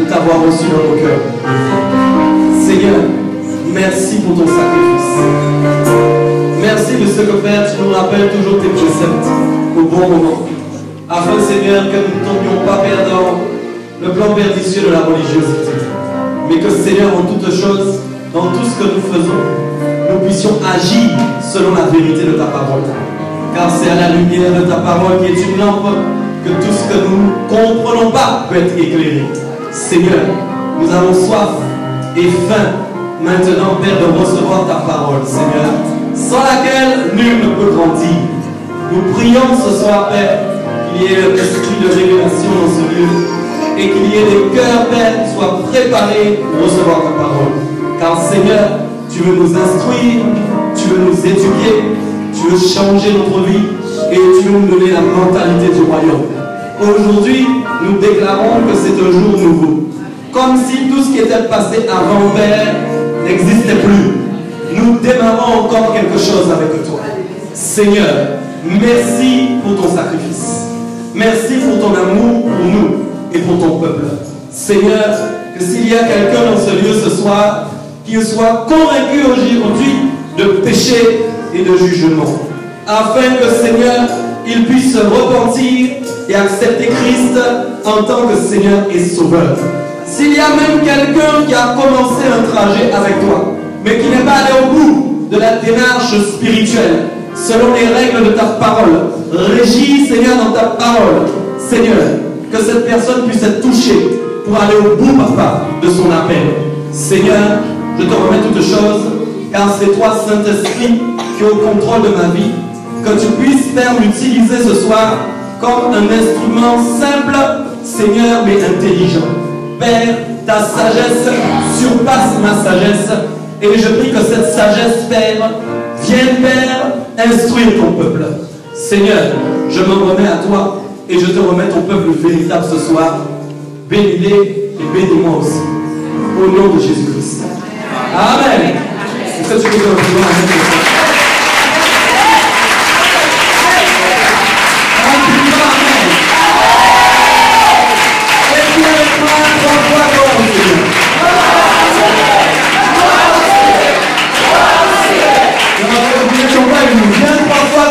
t'avoir reçu dans nos cœurs. Seigneur, merci pour ton sacrifice. Merci de ce que, Père, tu nous rappelles toujours tes préceptes au bon moment. Afin, Seigneur, que nous ne tombions pas, Père, dans le plan pernicieux de la religiosité. Mais que, Seigneur, en toutes choses, dans tout ce que nous faisons, nous puissions agir selon la vérité de ta parole. Car c'est à la lumière de ta parole qui est une lampe que tout ce que nous ne comprenons pas peut être éclairé. Seigneur, nous avons soif et faim maintenant, Père, de recevoir ta parole, Seigneur, sans laquelle nul ne peut grandir. Nous prions ce soir, Père, qu'il y ait l'esprit de révélation dans ce lieu et qu'il y ait des cœurs, Père, qui soient préparés pour recevoir ta parole. Car, Seigneur, tu veux nous instruire, tu veux nous éduquer, tu veux changer notre vie et tu veux nous donner la mentalité du royaume. Aujourd'hui, nous déclarons que c'est un jour nouveau. Comme si tout ce qui était passé avant, Père, n'existait plus. Nous démarrons encore quelque chose avec toi. Seigneur, merci pour ton sacrifice. Merci pour ton amour pour nous et pour ton peuple. Seigneur, que s'il y a quelqu'un dans ce lieu ce soir qui soit convaincu aujourd'hui de péché et de jugement, afin que, Seigneur, il puisse se repentir et accepter Christ en tant que Seigneur et Sauveur. S'il y a même quelqu'un qui a commencé un trajet avec toi, mais qui n'est pas allé au bout de la démarche spirituelle, selon les règles de ta parole, régis, Seigneur, dans ta parole, Seigneur, que cette personne puisse être touchée pour aller au bout, Papa, de son appel. Seigneur, je te remets toutes choses, car c'est toi, Saint-Esprit, qui es au contrôle de ma vie. Que tu puisses, Père, m'utiliser ce soir comme un instrument simple, Seigneur, mais intelligent. Père, ta sagesse surpasse ma sagesse. Et je prie que cette sagesse, Père, vienne, Père, instruire ton peuple. Seigneur, je m'en remets à toi et je te remets ton peuple véritable ce soir. Bénis-les et bénis-moi aussi. Au nom de Jésus-Christ. Amen. Est-ce que tu peux te retrouver à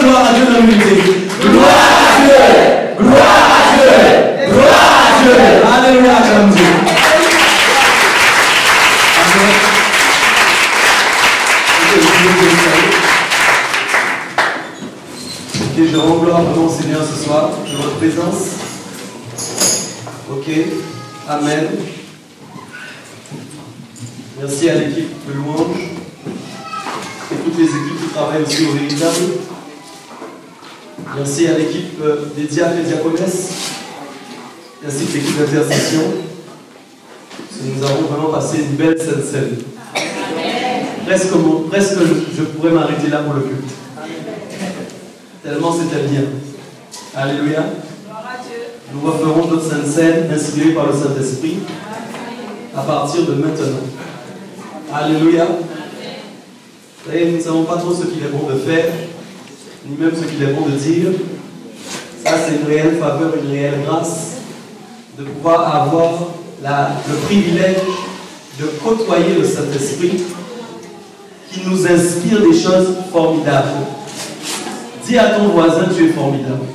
gloire à Dieu dans l'unité. Gloire à Dieu. Gloire à Dieu. Gloire à Dieu. Alléluia, comme Dieu. Ok, je rends gloire à mon Seigneur ce soir de votre présence. Ok, Amen. Merci à l'équipe de louange et toutes les équipes qui travaillent aussi au véritable. Merci à l'équipe des diacres et diaconesses, ainsi que l'équipe d'intercession. Nous avons vraiment passé une belle sainte scène. Presque je pourrais m'arrêter là pour le culte. Tellement c'était bien. Alléluia. Nous referons notre sainte scène inspirée par le Saint-Esprit à partir de maintenant. Alléluia. Vous savez, nous ne savons pas trop ce qu'il est bon de faire, ni même ce qu'il est bon de dire. Ça, c'est une réelle faveur, une réelle grâce de pouvoir avoir le privilège de côtoyer le Saint-Esprit qui nous inspire des choses formidables. Dis à ton voisin, tu es formidable.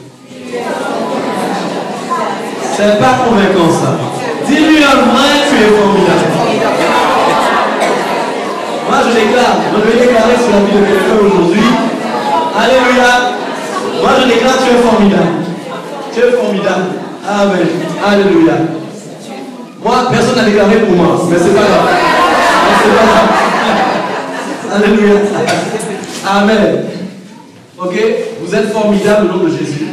C'est pas convaincant ça. Dis-lui un vrai, tu es formidable. Moi je vais déclarer sur la vie de quelqu'un aujourd'hui. Alléluia. Moi je déclare, tu es formidable. Tu es formidable. Amen. Alléluia. Moi, personne n'a déclaré pour moi, mais c'est pas grave. C'est pas grave. Alléluia. Amen. Ok? Vous êtes formidables au nom de Jésus.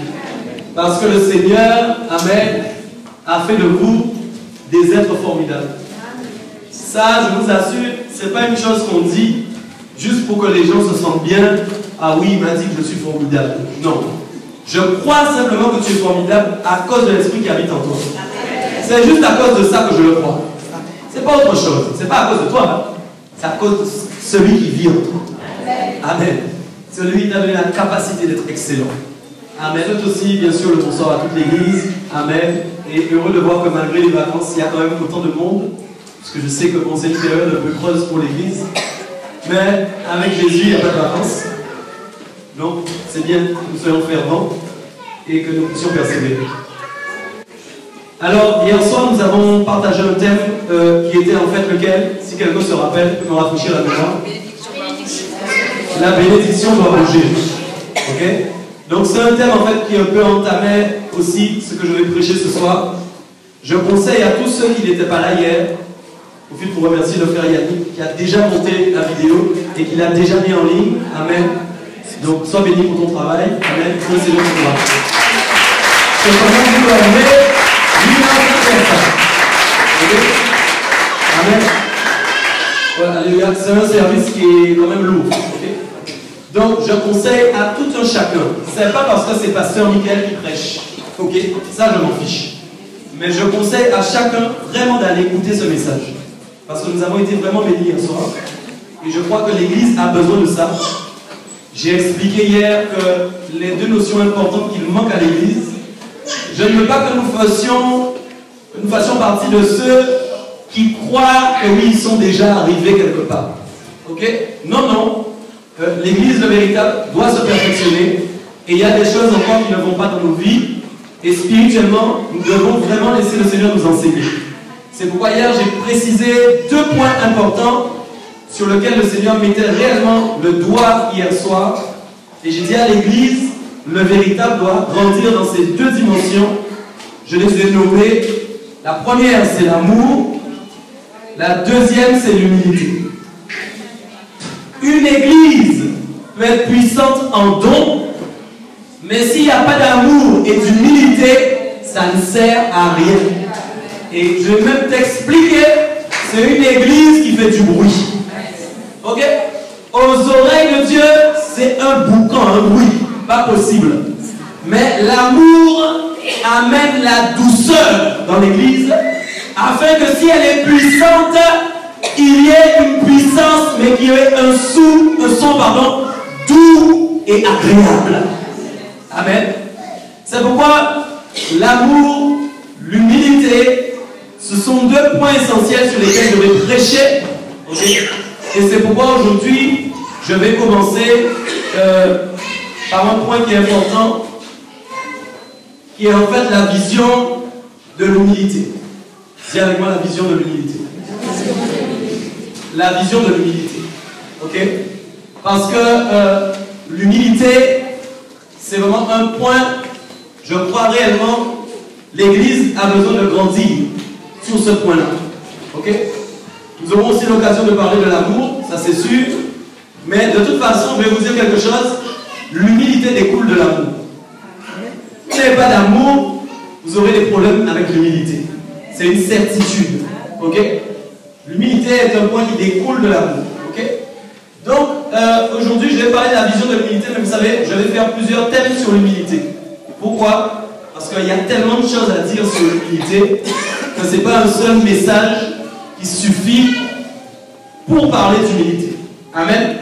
Parce que le Seigneur, Amen, a fait de vous des êtres formidables. Ça, je vous assure, ce n'est pas une chose qu'on dit juste pour que les gens se sentent bien. Ah oui, il m'a dit que je suis formidable. Non. Je crois simplement que tu es formidable à cause de l'Esprit qui habite en toi. C'est juste à cause de ça que je le crois. Ce n'est pas autre chose. Ce n'est pas à cause de toi. C'est à cause de celui qui vit en toi. Amen. Celui qui t'a donné la capacité d'être excellent. Amen. Je souhaite aussi, bien sûr, le bonsoir à toute l'église. Amen. Et heureux de voir que malgré les vacances, il y a quand même autant de monde. Parce que je sais que c'est une période un peu creuse pour l'église. Mais avec Jésus, il n'y a pas de vacances. Donc, c'est bien que nous soyons fervents et que nous puissions persévérer. Alors, hier soir, nous avons partagé un thème qui était en fait lequel, si quelqu'un se rappelle, peut me rafraîchir la mémoire. La bénédiction doit bouger. Ok? Donc, c'est un thème en fait qui un peu entamait aussi ce que je vais prêcher ce soir. Je conseille à tous ceux qui n'étaient pas là hier, au fil pour remercier le frère Yannick qui a déjà monté la vidéo et qui l'a déjà mis en ligne. Amen. Donc, sois béni pour ton travail. Amen. C'est le pouvoir. C'est comment vous arrivez. Amen. Voilà, alléluia. C'est un service qui est quand même lourd. Okay? Donc, je conseille à tout un chacun. C'est pas parce que c'est pasteur Michael qui prêche. Ok? Ça, je m'en fiche. Mais je conseille à chacun vraiment d'aller écouter ce message. Parce que nous avons été vraiment bénis hier soir. Et je crois que l'Église a besoin de ça. J'ai expliqué hier que les deux notions importantes qu'il manque à l'Église, je ne veux pas que nous fassions partie de ceux qui croient que oui, ils sont déjà arrivés quelque part. Ok? Non, non. L'Église, le véritable, doit se perfectionner. Et il y a des choses encore qui ne vont pas dans nos vies. Et spirituellement, nous devons vraiment laisser le Seigneur nous enseigner. C'est pourquoi hier, j'ai précisé 2 points importants sur lesquels le Seigneur mettait réellement le doigt hier soir. Et j'ai dit à l'Église, le véritable doit grandir dans ces 2 dimensions. Je les ai nommées. La première, c'est l'amour. La deuxième, c'est l'humilité. Une église peut être puissante en don, mais s'il n'y a pas d'amour et d'humilité, ça ne sert à rien. Et je vais même t'expliquer, c'est une église qui fait du bruit. Ok? Aux oreilles de Dieu, c'est un boucan, un bruit. Pas possible. Mais l'amour amène la douceur dans l'église, afin que si elle est puissante, il y ait une puissance, mais qu'il y ait un son, doux et agréable. Amen. C'est pourquoi l'amour, l'humilité, ce sont 2 points essentiels sur lesquels je vais prêcher. Okay? Et c'est pourquoi aujourd'hui, je vais commencer par un point qui est important, qui est en fait la vision de l'humilité. Dis avec moi la vision de l'humilité. La vision de l'humilité. Ok? Parce que l'humilité, c'est vraiment un point, je crois réellement, l'Église a besoin de grandir sur ce point-là. Ok? Nous aurons aussi l'occasion de parler de l'amour, ça c'est sûr. Mais de toute façon, je vais vous dire quelque chose, l'humilité découle de l'amour. Si vous n'avez pas d'amour, vous aurez des problèmes avec l'humilité. C'est une certitude. Ok? L'humilité est un point qui découle de l'amour. Ok? Donc, aujourd'hui, je vais parler de la vision de l'humilité, mais vous savez, je vais faire plusieurs thèmes sur l'humilité. Pourquoi? Parce qu'il y a tellement de choses à dire sur l'humilité que ce n'est pas un seul message qui suffit pour parler d'humilité. Amen.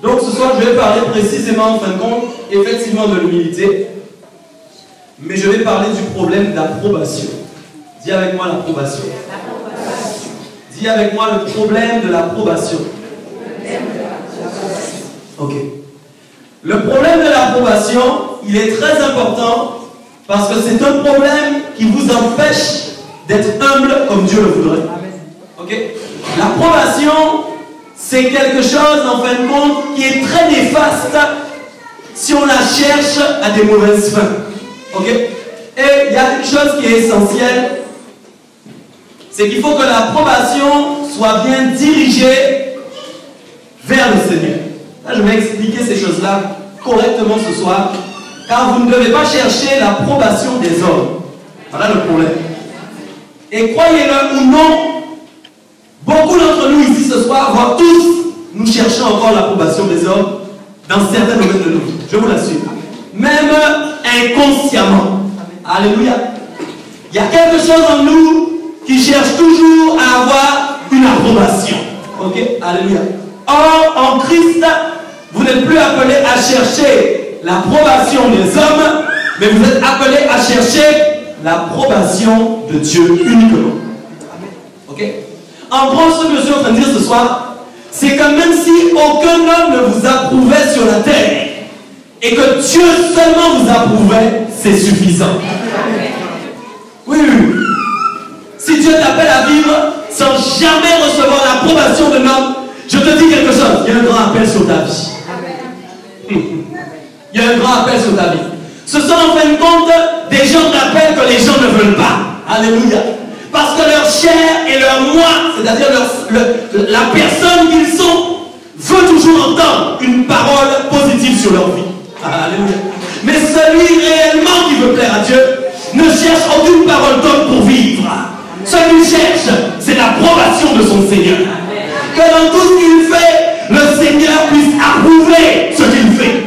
Donc, ce soir, je vais parler précisément, en fin de compte, effectivement de l'humilité. Mais je vais parler du problème d'approbation. Dis avec moi l'approbation. Dis avec moi le problème de l'approbation. Ok. Le problème de l'approbation, il est très important parce que c'est un problème qui vous empêche d'être humble comme Dieu le voudrait. Ok. L'approbation, c'est quelque chose, en fin de compte, qui est très néfaste si on la cherche à des mauvaises fins. Ok? Et il y a une chose qui est essentielle, c'est qu'il faut que l'approbation soit bien dirigée vers le Seigneur. Là, je vais expliquer ces choses-là correctement ce soir, car vous ne devez pas chercher l'approbation des hommes. Voilà le problème. Et croyez-le ou non, beaucoup d'entre nous ici ce soir, voire tous, nous cherchons encore l'approbation des hommes dans certains domaines de nos vies. Je vous l'assure. Même inconsciemment. Alléluia. Il y a quelque chose en nous qui cherche toujours à avoir une approbation. Ok? Alléluia. Or, en Christ, vous n'êtes plus appelé à chercher l'approbation des hommes, mais vous êtes appelés à chercher l'approbation de Dieu uniquement. Ok? En gros, ce que je suis en train de dire ce soir, c'est que même si aucun homme ne vous approuvait sur la terre, et que Dieu seulement vous approuvait, c'est suffisant. Oui, oui. Si Dieu t'appelle à vivre sans jamais recevoir l'approbation de l'homme, je te dis quelque chose, il y a un grand appel sur ta vie. Il y a un grand appel sur ta vie. Ce sont en fin de compte des gens d'appel que les gens ne veulent pas. Alléluia. Parce que leur chair et leur moi, c'est-à-dire la personne qu'ils sont, veut toujours entendre une parole positive sur leur vie. Alléluia. Mais celui réellement qui veut plaire à Dieu ne cherche aucune parole d'homme pour vivre. Ce qu'il cherche, c'est l'approbation de son Seigneur. Que dans tout ce qu'il fait, le Seigneur puisse approuver ce qu'il fait.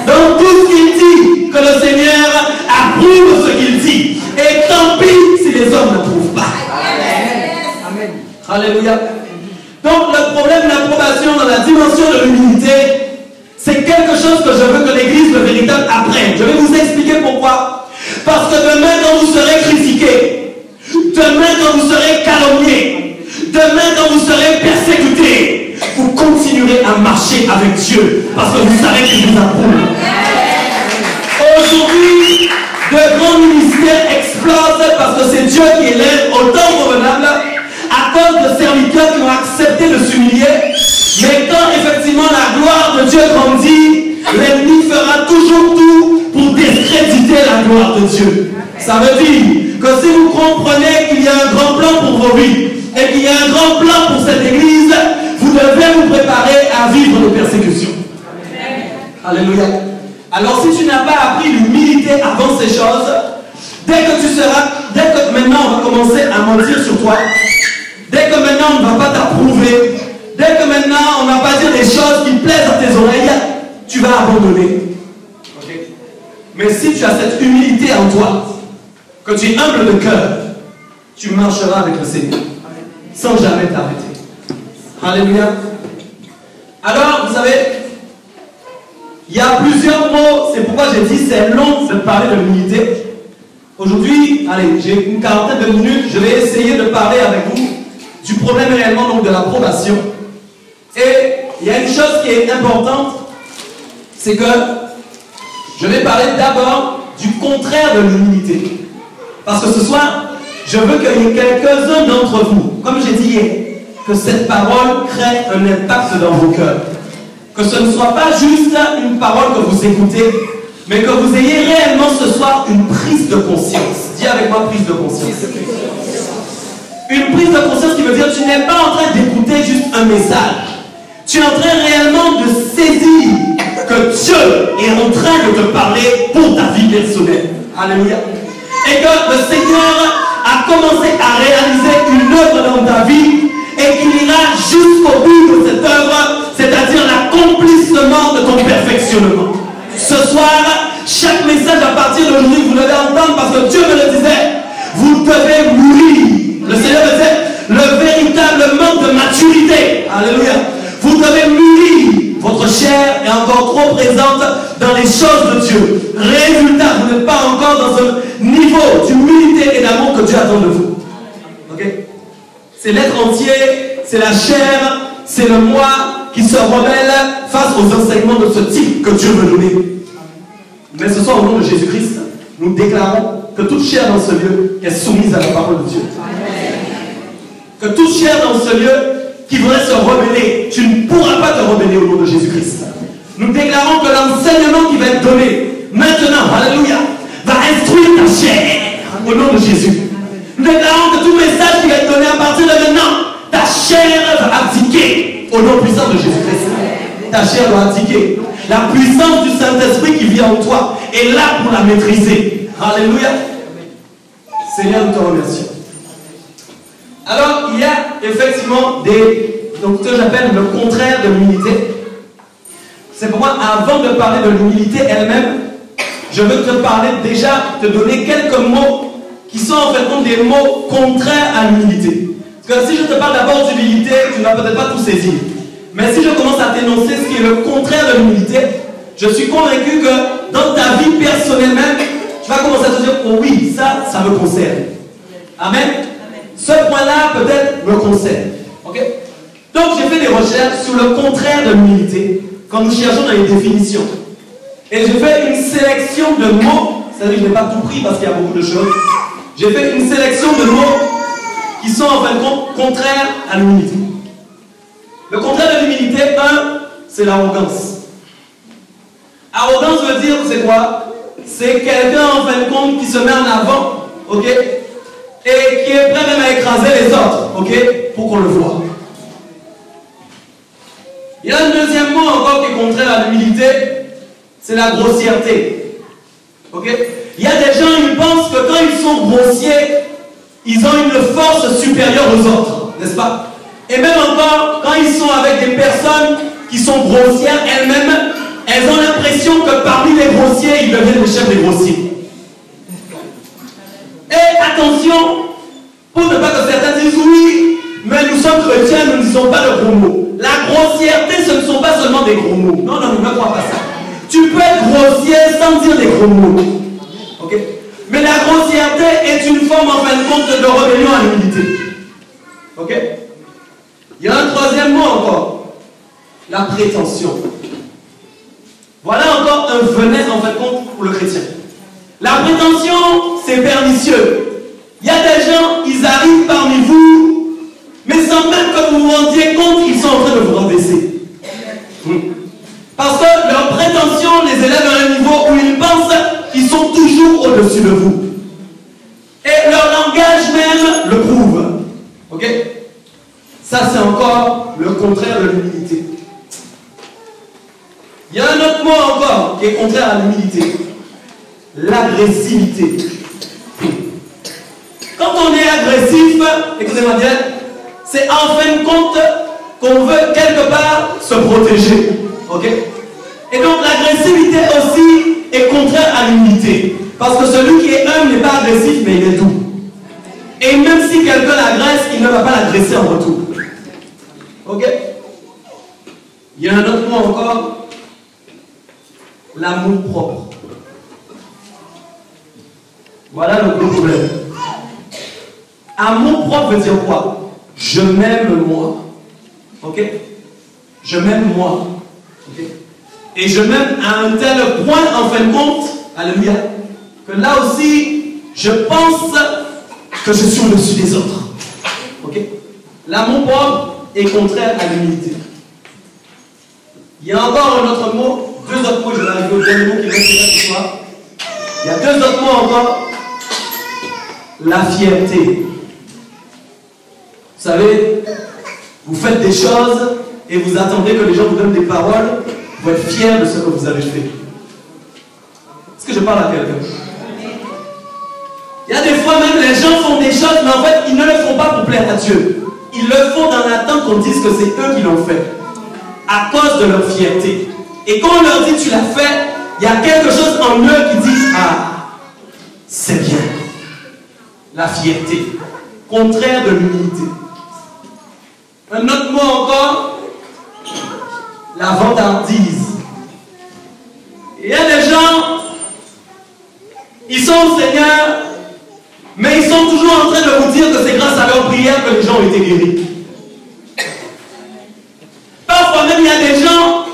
Dans tout ce qu'il dit, que le Seigneur approuve ce qu'il dit. Et tant pis si les hommes n'approuvent pas. Amen. Alléluia. Donc le problème de l'approbation dans la dimension de l'humilité, c'est quelque chose que je veux que l'Église, le véritable, apprenne. Je vais vous expliquer pourquoi. Parce que demain, quand vous serez critiqués, demain, quand vous serez calomniés, demain, quand vous serez persécutés, vous continuerez à marcher avec Dieu. Parce que vous savez qu'il vous approuve. Aujourd'hui, de grands ministères explosent parce que c'est Dieu qui élève au temps convenable à cause de serviteurs qui ont accepté de s'humilier. Mais quand effectivement la gloire de Dieu grandit, l'ennemi fera toujours tout pour discréditer la gloire de Dieu. Ça veut dire que si vous comprenez qu'il y a un grand plan pour vos vies et qu'il y a un grand plan pour cette église, vous devez vous préparer à vivre des persécutions. Alléluia. Alors si tu n'as pas appris l'humilité avant ces choses, dès que maintenant on va commencer à mentir sur toi, dès que maintenant on ne va pas t'approuver, dès que maintenant on ne va pas dire des choses qui plaisent à tes oreilles, tu vas abandonner. Okay? Mais si tu as cette humilité en toi, que tu es humble de cœur, tu marcheras avec le Seigneur, sans jamais t'arrêter. Alléluia. Alors, vous savez, il y a plusieurs mots, c'est pourquoi j'ai dit c'est long de parler de l'humilité. Aujourd'hui, allez, j'ai une quarantaine de minutes, je vais essayer de parler avec vous du problème réellement donc de l'approbation. Et il y a une chose qui est importante, c'est que je vais parler d'abord du contraire de l'humilité. Parce que ce soir, je veux qu'il y ait quelques-uns d'entre vous, comme j'ai dit hier, que cette parole crée un impact dans vos cœurs. Que ce ne soit pas juste une parole que vous écoutez, mais que vous ayez réellement ce soir une prise de conscience. Dis avec moi, prise de conscience. Une prise de conscience qui veut dire que tu n'es pas en train d'écouter juste un message. Tu es en train réellement de saisir que Dieu est en train de te parler pour ta vie personnelle. Alléluia. Et que le Seigneur a commencé à réaliser une œuvre dans ta vie et qu'il ira jusqu'au bout de cette œuvre, c'est-à-dire l'accomplissement de ton perfectionnement. Ce soir, chaque message à partir d'aujourd'hui, vous devez entendre parce que Dieu me le disait, vous devez mourir. Le Seigneur me disait, le véritable manque de maturité. Alléluia. Vous devez mourir. Votre chair est encore trop présente dans les choses de Dieu. Résultat, vous n'êtes pas encore dans un niveau d'humilité et d'amour que Dieu attend de vous. Ok? C'est l'être entier, c'est la chair, c'est le moi qui se rebelle face aux enseignements de ce type que Dieu veut donner. Mais ce soir, au nom de Jésus-Christ, nous déclarons que toute chair dans ce lieu est soumise à la parole de Dieu. Que toute chair dans ce lieu qui voudrait se rebeller, tu ne pourras pas te rebeller au nom de Jésus-Christ. Nous déclarons que l'enseignement qui va être donné maintenant, alléluia, va instruire ta chair au nom de Jésus. Nous déclarons que tout message qui va être donné à partir de maintenant, ta chair va abdiquer au nom puissant de Jésus-Christ. Ta chair doit abdiquer. La puissance du Saint-Esprit qui vit en toi est là pour la maîtriser. Alléluia. Seigneur, nous te remercions. Alors, il y a effectivement donc, ce que j'appelle le contraire de l'humilité. C'est pour moi, avant de parler de l'humilité elle-même, je veux te parler déjà, te donner quelques mots qui sont en fait des mots contraires à l'humilité. Parce que si je te parle d'abord d'humilité, tu ne vas peut-être pas tout saisir. Mais si je commence à t'énoncer ce qui est le contraire de l'humilité, je suis convaincu que dans ta vie personnelle même, tu vas commencer à te dire, oh oui, ça me concerne. Amen. Ce point-là, peut-être, me concerne. Ok? Donc, j'ai fait des recherches sur le contraire de l'humilité quand nous cherchons dans les définitions. Et j'ai fait une sélection de mots, c'est-à-dire que je n'ai pas tout pris parce qu'il y a beaucoup de choses. J'ai fait une sélection de mots qui sont en fin de compte contraires à l'humilité. Le contraire de l'humilité, c'est l'arrogance. Arrogance veut dire, c'est quoi? C'est quelqu'un en fin de compte qui se met en avant, ok? Et qui est prêt même à écraser les autres, ok? Pour qu'on le voit. Il y a un deuxième mot encore qui est contraire à l'humilité, c'est la grossièreté. Ok? Il y a des gens, ils pensent que quand ils sont grossiers, ils ont une force supérieure aux autres, n'est-ce pas? Et même encore, quand ils sont avec des personnes qui sont grossières elles-mêmes, elles ont l'impression que parmi les grossiers, ils deviennent les chefs des grossiers. Et attention, pour ne pas que certains disent oui, mais nous sommes chrétiens, nous ne disons pas de gros mots. La grossièreté, ce ne sont pas seulement des gros mots. Non, non, ne me crois pas ça. Tu peux être grossier sans dire des gros mots. Ok? Mais la grossièreté est une forme, en fin de compte, de rébellion à l'humilité. Ok? Il y a un troisième mot encore. La prétention. Voilà encore un venin, en fin de compte, pour le chrétien. La prétention, c'est pernicieux. Il y a des gens, ils arrivent parmi vous, mais sans même que vous vous rendiez compte qu'ils sont en train de vous rabaisser. Parce que leur prétention les élève à un niveau où ils pensent qu'ils sont toujours au-dessus de vous. Et leur langage même le prouve. Ok? Ça, c'est encore le contraire de l'humilité. Il y a un autre mot encore qui est contraire à l'humilité. L'agressivité. Quand on est agressif, écoutez-moi bien, c'est en fin de compte qu'on veut quelque part se protéger. Ok? Et donc l'agressivité aussi est contraire à l'humilité. Parce que celui qui est humble n'est pas agressif, mais il est doux. Et même si quelqu'un l'agresse, il ne va pas l'agresser en retour. Ok? Il y a un autre mot encore. L'amour propre. Voilà le gros problème. Amour propre veut dire quoi? Je m'aime moi. Ok? Je m'aime moi. Ok? Et je m'aime à un tel point, en fin de compte, alléluia, que là aussi, je pense que je suis au-dessus des autres. Ok? L'amour propre est contraire à l'humilité. Il y a encore un autre mot, deux autres mots, je vais arriver au dernier mot qui reste ce soir. Il y a deux autres mots encore. La fierté. Vous savez, vous faites des choses et vous attendez que les gens vous donnent des paroles. Vous êtes fiers de ce que vous avez fait. Est-ce que je parle à quelqu'un? Il y a des fois même les gens font des choses, mais en fait ils ne le font pas pour plaire à Dieu. Ils le font dans l'attente qu'on dise que c'est eux qui l'ont fait. À cause de leur fierté. Et quand on leur dit tu l'as fait, il y a quelque chose en eux qui dit ah, c'est bien. La fierté. Contraire de l'humilité. Un autre mot encore, la vantardise. Il y a des gens, ils sont au Seigneur, mais ils sont toujours en train de vous dire que c'est grâce à leur prière que les gens ont été guéris. Parfois même, il y a des gens,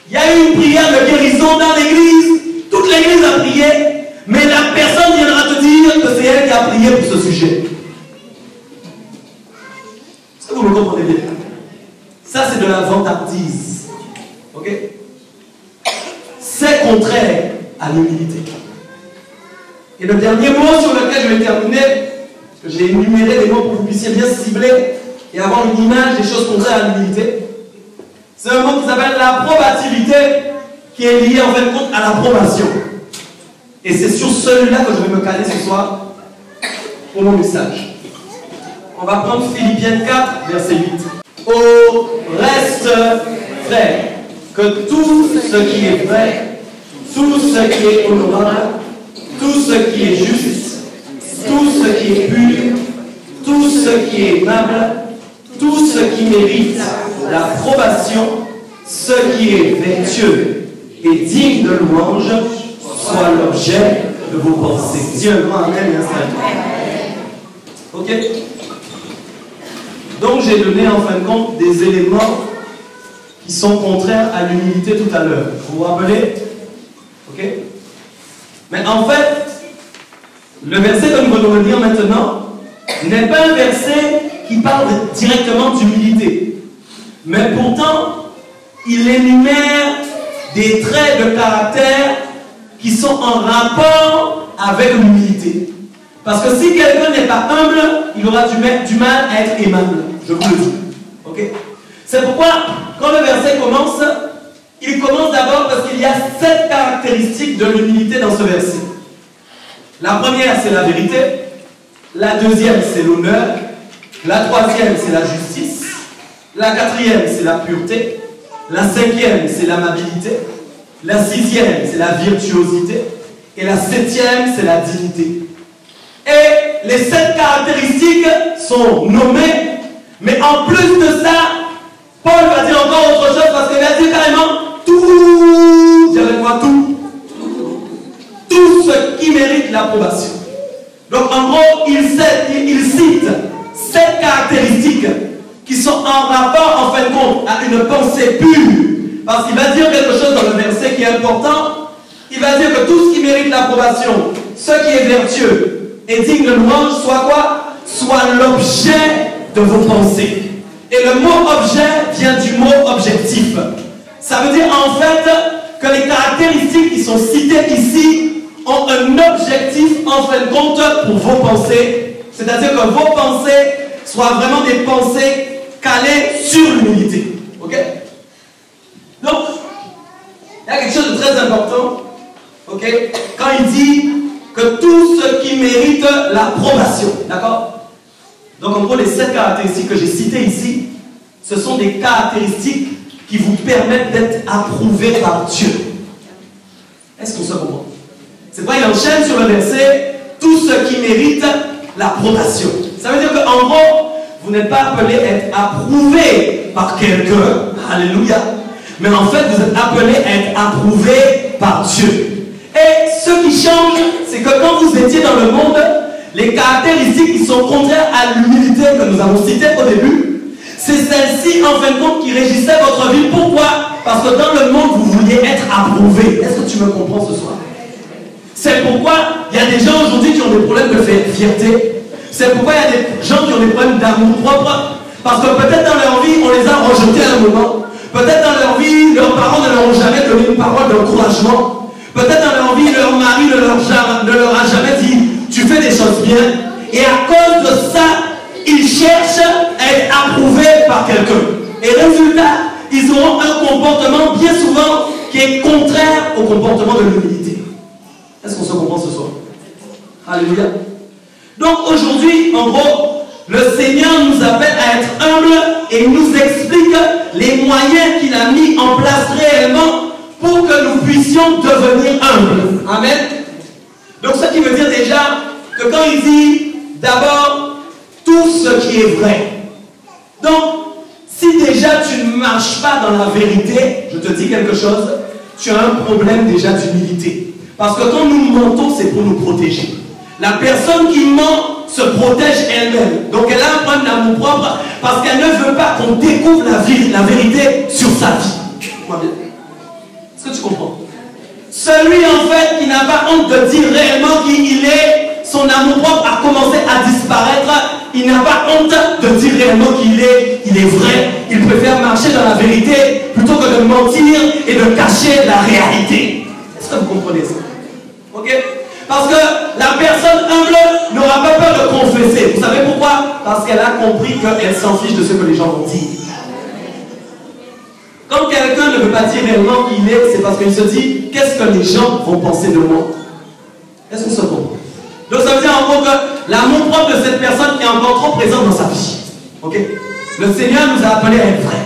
il y a eu une prière de guérison dans l'église, toute l'église a prié, mais la personne viendra te dire que c'est elle qui a prié pour ce sujet. Est-ce que vous me comprenez bien? Ça, c'est de la vantardise. Ok? C'est contraire à l'humilité. Et le dernier mot sur lequel je vais terminer, parce que j'ai énuméré des mots pour que vous puissiez bien cibler et avoir une image des choses contraires à l'humilité, c'est un mot qui s'appelle l'approbativité, qui est lié en fin de compte à l'approbation. Et c'est sur celui-là que je vais me caler ce soir pour mon message. On va prendre Philippiens 4, verset 8. Au reste, frère, que tout ce qui est vrai, tout ce qui est honorable, tout ce qui est juste, tout ce qui est pur, tout ce qui est aimable, tout ce qui mérite l'approbation, ce qui est vertueux, et digne de louange soit l'objet de vos pensées. Dis un grand amen et installe-toi. Ok? Donc j'ai donné en fin de compte des éléments qui sont contraires à l'humilité tout à l'heure. Vous vous rappelez? Ok? Mais en fait, le verset que nous allons lire maintenant n'est pas un verset qui parle directement d'humilité. Mais pourtant, il énumère des traits de caractère qui sont en rapport avec l'humilité. Parce que si quelqu'un n'est pas humble, il aura du mal à être aimable. Je vous le dis. Ok? C'est pourquoi, quand le verset commence, il commence d'abord parce qu'il y a 7 caractéristiques de l'humilité dans ce verset. La première, c'est la vérité. La deuxième, c'est l'honneur. La troisième, c'est la justice. La quatrième, c'est la pureté. La cinquième, c'est l'amabilité. La sixième, c'est la virtuosité. Et la septième, c'est la dignité. Et les 7 caractéristiques sont nommées, mais en plus de ça, Paul va dire encore autre chose parce qu'il va dire carrément tout, dis avec moi tout ce qui mérite l'approbation. Donc en gros, il cite 7 caractéristiques qui sont en rapport en fin de compte à une pensée pure. Parce qu'il va dire quelque chose dans le verset qui est important. Il va dire que tout ce qui mérite l'approbation, ce qui est vertueux et digne de louange, soit quoi? Soit l'objet de vos pensées. Et le mot objet vient du mot objectif. Ça veut dire en fait que les caractéristiques qui sont citées ici ont un objectif en fin de compte pour vos pensées. C'est-à-dire que vos pensées soient vraiment des pensées calées sur l'humilité. Ok? Donc, il y a quelque chose de très important. Ok? Quand il dit que tout ce qui mérite l'approbation. D'accord? Donc en gros, les 7 caractéristiques que j'ai citées ici, ce sont des caractéristiques qui vous permettent d'être approuvés par Dieu. Est-ce qu'on se comprend? C'est pourquoi il enchaîne sur le verset, tout ce qui mérite l'approbation. Ça veut dire qu'en gros, vous n'êtes pas appelé à être approuvé par quelqu'un, alléluia, mais en fait vous êtes appelé à être approuvé par Dieu. Et ce qui change, c'est que quand vous étiez dans le monde, les caractéristiques qui sont contraires à l'humilité que nous avons citées au début, c'est celle-ci en fin de compte qui régissait votre vie. Pourquoi? Parce que dans le monde, vous vouliez être approuvé. Est-ce que tu me comprends ce soir? C'est pourquoi il y a des gens aujourd'hui qui ont des problèmes de fierté. C'est pourquoi il y a des gens qui ont des problèmes d'amour propre. Parce que peut-être dans leur vie, on les a rejetés à un moment. Peut-être dans leur vie, leurs parents ne leur ont jamais donné une parole d'encouragement. Peut-être dans leur vie, leur mari ne leur a jamais dit « tu fais des choses bien ». Et à cause de ça, ils cherchent à être approuvés par quelqu'un. Et résultat, ils auront un comportement bien souvent qui est contraire au comportement de l'humilité. Est-ce qu'on se comprend ce soir? Alléluia. Donc aujourd'hui, en gros, le Seigneur nous appelle à être humbles et il nous explique les moyens qu'il a mis en place réellement pour que nous puissions devenir humbles. Amen. Donc ce qui veut dire déjà que quand il dit d'abord tout ce qui est vrai. Donc si déjà tu ne marches pas dans la vérité, je te dis quelque chose, tu as un problème déjà d'humilité. Parce que quand nous mentons, c'est pour nous protéger. La personne qui ment se protège elle-même. Donc elle a un problème d'amour propre parce qu'elle ne veut pas qu'on découvre la vérité sur sa vie. Est-ce que tu comprends? Celui en fait qui n'a pas honte de dire réellement qui il est, son amour propre a commencé à disparaître. Il n'a pas honte de dire réellement qui il est vrai. Il préfère marcher dans la vérité plutôt que de mentir et de cacher la réalité. Est-ce que vous comprenez ça? Ok? Parce que la personne humble n'aura pas peur de confesser. Vous savez pourquoi? Parce qu'elle a compris qu'elle s'en fiche de ce que les gens vont dire. Quand quelqu'un ne veut pas dire réellement qui il est, c'est parce qu'il se dit qu'est-ce que les gens vont penser de moi? Est-ce qu'on se comprend? Donc ça veut dire en gros que l'amour propre de cette personne est encore trop présent dans sa vie. Ok? Le Seigneur nous a appelés à être vrais.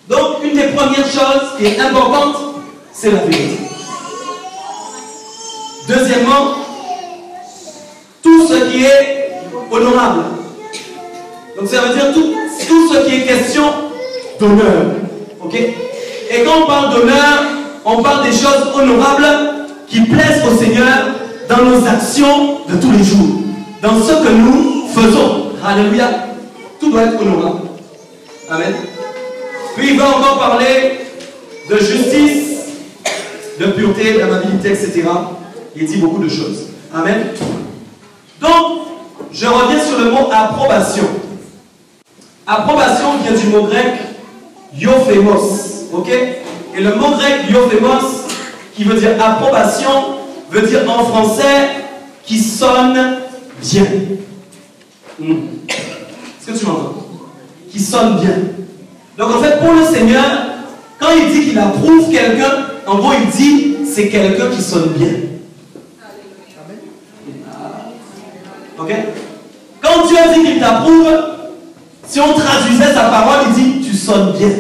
Donc une des premières choses qui est importante, c'est la vérité. Deuxièmement, tout ce qui est honorable. Donc ça veut dire tout ce qui est question d'honneur. Ok? Et quand on parle d'honneur, on parle des choses honorables qui plaisent au Seigneur dans nos actions de tous les jours, dans ce que nous faisons. Alléluia. Tout doit être honorable. Amen. Puis il va encore parler de justice, de pureté, d'amabilité, etc. Il dit beaucoup de choses. Amen. Donc, je reviens sur le mot approbation. Approbation vient du mot grec iophémos. Ok? Et le mot grec iophémos, qui veut dire approbation, veut dire en français qui sonne bien. Est-ce que tu m'entends? Qui sonne bien. Donc en fait, pour le Seigneur, quand il dit qu'il approuve quelqu'un, en gros il dit c'est quelqu'un qui sonne bien. Ok? Quand Dieu dit qu'il t'approuve, si on traduisait sa parole, il dit tu sonnes bien.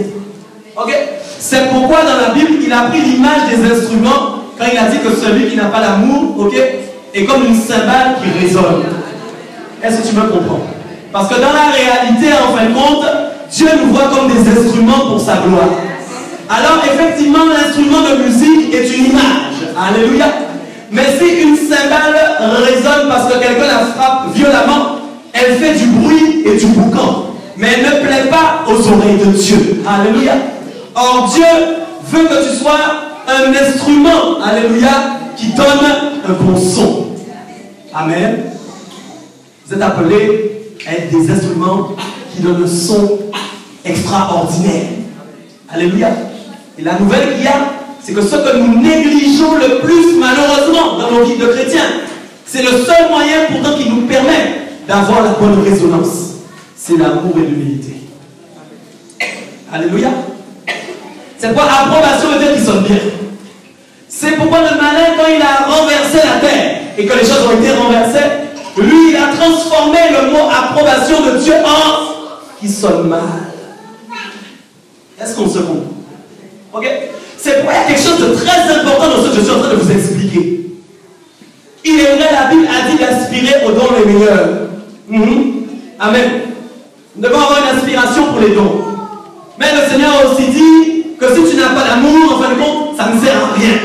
Ok? C'est pourquoi dans la Bible, il a pris l'image des instruments quand il a dit que celui qui n'a pas l'amour, ok, est comme une cymbale qui résonne. Est-ce que tu me comprends? Parce que dans la réalité, en fin de compte, Dieu nous voit comme des instruments pour sa gloire. Alors effectivement, l'instrument de musique est une image. Alléluia. Mais si une cymbale résonne parce que quelqu'un la frappe violemment, elle fait du bruit et du boucan. Mais elle ne plaît pas aux oreilles de Dieu. Alléluia. Or Dieu veut que tu sois un instrument, alléluia, qui donne un bon son. Amen. Vous êtes appelés à être des instruments qui donnent un son extraordinaire. Alléluia. Et la nouvelle qu'il y a, c'est que ce que nous négligeons le plus, malheureusement, dans nos vies de chrétiens, c'est le seul moyen pourtant qui nous permet d'avoir la bonne résonance. C'est l'amour et l'humilité. Alléluia. C'est quoi approbation veut dire qu'il sonne bien. C'est pourquoi le malin, quand il a renversé la terre et que les choses ont été renversées, lui, il a transformé le mot approbation de Dieu en qui sonne mal. Est-ce qu'on se comprend? Ok? C'est pourquoi il y a quelque chose de très important dans ce que je suis en train de vous expliquer. Il est vrai, la Bible a dit d'aspirer aux dons les meilleurs. Amen. Nous devons avoir une aspiration pour les dons. Mais le Seigneur a aussi dit que si tu n'as pas d'amour, en fin de compte, ça ne sert à rien.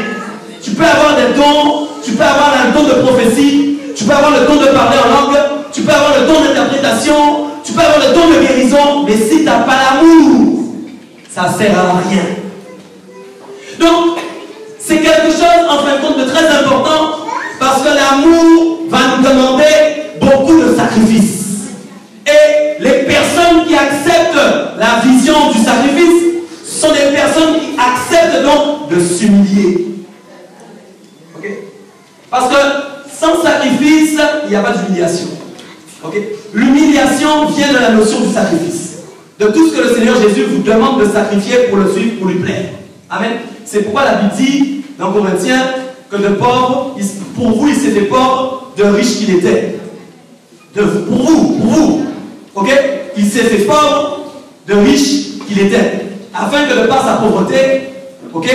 Tu peux avoir des dons, tu peux avoir le don de prophétie, tu peux avoir le don de parler en langue, tu peux avoir le don d'interprétation, tu peux avoir le don de guérison, mais si tu n'as pas l'amour, ça ne sert à rien. Donc, c'est quelque chose, en fin de compte, de très important, parce que l'amour va nous demander beaucoup de sacrifices. Et les personnes qui acceptent la vision du sacrifice sont des personnes qui acceptent donc de s'humilier. Ok? Parce que sans sacrifice, il n'y a pas d'humiliation. Ok? L'humiliation vient de la notion du sacrifice. De tout ce que le Seigneur Jésus vous demande de sacrifier pour le suivre, pour lui plaire. Amen. C'est pourquoi la Bible dit dans Corinthiens que de pauvre, pour vous, il s'est fait pauvre, de riche qu'il était. Pour vous. Ok? Il s'est fait pauvre, de riche qu'il était. Afin que de par sa pauvreté, ok,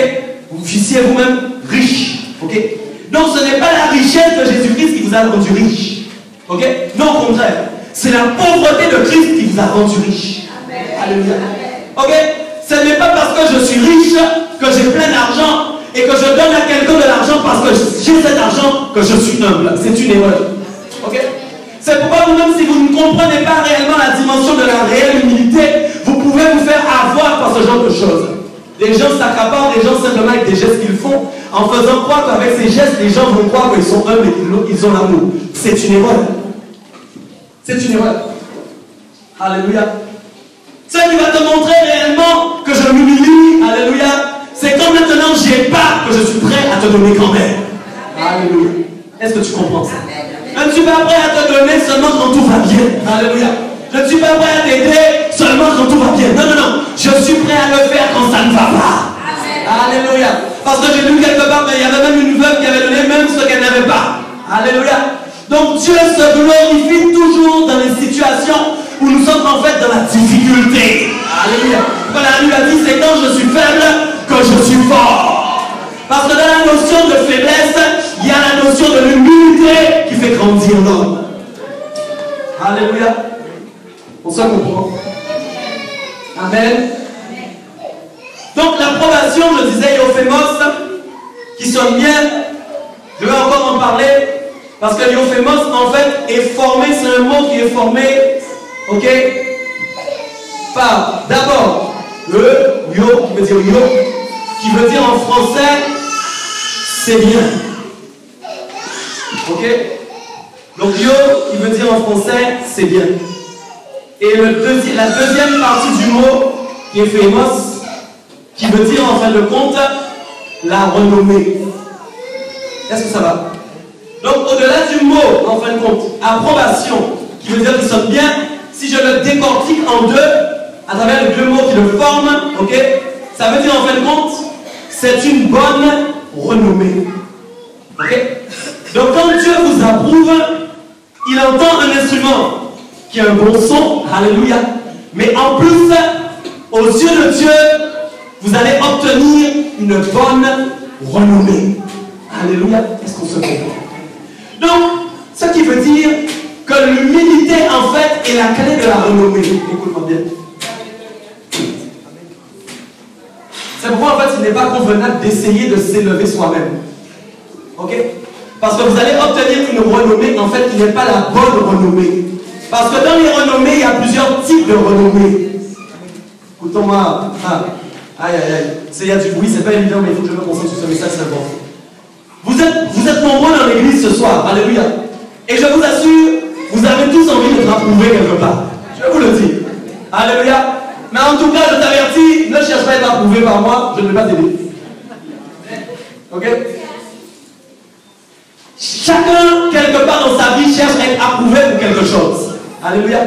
vous fussiez vous-même riche. Ok? Donc ce n'est pas la richesse de Jésus-Christ qui vous a rendu riche. Ok? Non, au contraire. C'est la pauvreté de Christ qui vous a rendu riche. Alléluia. Ok? Ce n'est pas parce que je suis riche, que j'ai plein d'argent et que je donne à quelqu'un de l'argent parce que j'ai cet argent que je suis humble. C'est une erreur. Ok? C'est pourquoi vous-même, si vous ne comprenez pas réellement la dimension de la réelle humilité, vous pouvez vous faire avoir par ce genre de choses. Les gens s'accaparent des gens simplement avec des gestes qu'ils font, en faisant croire qu'avec ces gestes, les gens vont croire qu'ils sont humbles et qu'ils ont l'amour. C'est une erreur. C'est une erreur. Alléluia. Ce qui va te montrer réellement que je m'humilie, alléluia, c'est quand maintenant j'ai pas que je suis prêt à te donner quand même. Alléluia. Est-ce que tu comprends ça? Je ne suis pas prêt à te donner seulement quand tout va bien. Alléluia. Je ne suis pas prêt à t'aider seulement quand tout va bien. Non, non, non. Je suis prêt à le faire quand ça ne va pas. Alléluia. Parce que j'ai lu quelque part, mais il y avait même une veuve qui avait donné même ce qu'elle n'avait pas. Alléluia. Donc Dieu se glorifie toujours dans les situations où nous sommes en fait dans la difficulté. Alléluia. Quand la Bible a dit, c'est quand je suis faible que je suis fort. Parce que dans la notion de faiblesse, il y a la notion de l'humilité qui fait grandir l'homme. Alléluia. On se comprend. Amen. Donc l'approbation nation, je disais Iophémos, qui sonne bien, je vais encore en parler, parce que Iophémos, en fait, est formé, c'est un mot qui est formé, ok, par, d'abord, le yo, qui veut dire yo, qui veut dire en français, c'est bien. Ok? Donc yo, qui veut dire en français, c'est bien. Et la deuxième partie du mot, qui est phémos, qui veut dire en fin de compte, la renommée. Est-ce que ça va? Donc au-delà du mot, en fin de compte, approbation, qui veut dire qu'il sonne bien, si je le décortique en deux, à travers les deux mots qui le forment, ok, ça veut dire en fin de compte, c'est une bonne renommée. Ok? Donc quand Dieu vous approuve, il entend un instrument qui a un bon son, alléluia, mais en plus, aux yeux de Dieu, vous allez obtenir une bonne renommée. Alléluia. Est-ce qu'on se comprend? Donc, ce qui veut dire que l'humilité, en fait, est la clé de la renommée. Écoute-moi bien. C'est pourquoi, en fait, il n'est pas convenable d'essayer de s'élever soi-même. Ok? Parce que vous allez obtenir une renommée, en fait, qui n'est pas la bonne renommée. Parce que dans les renommées, il y a plusieurs types de renommées. Écoutons-moi. Aïe, aïe, aïe. Il y a du bruit, c'est pas évident, mais il faut que je me concentre sur ce message, c'est important. Vous êtes nombreux dans l'église ce soir, alléluia. Et je vous assure, vous avez tous envie d'être approuvés quelque part. Je vous le dis. Alléluia. Mais en tout cas, je t'avertis, ne cherche pas à être approuvé par moi, je ne vais pas t'aider. Ok? Chacun, quelque part dans sa vie, cherche à être approuvé pour quelque chose. Alléluia.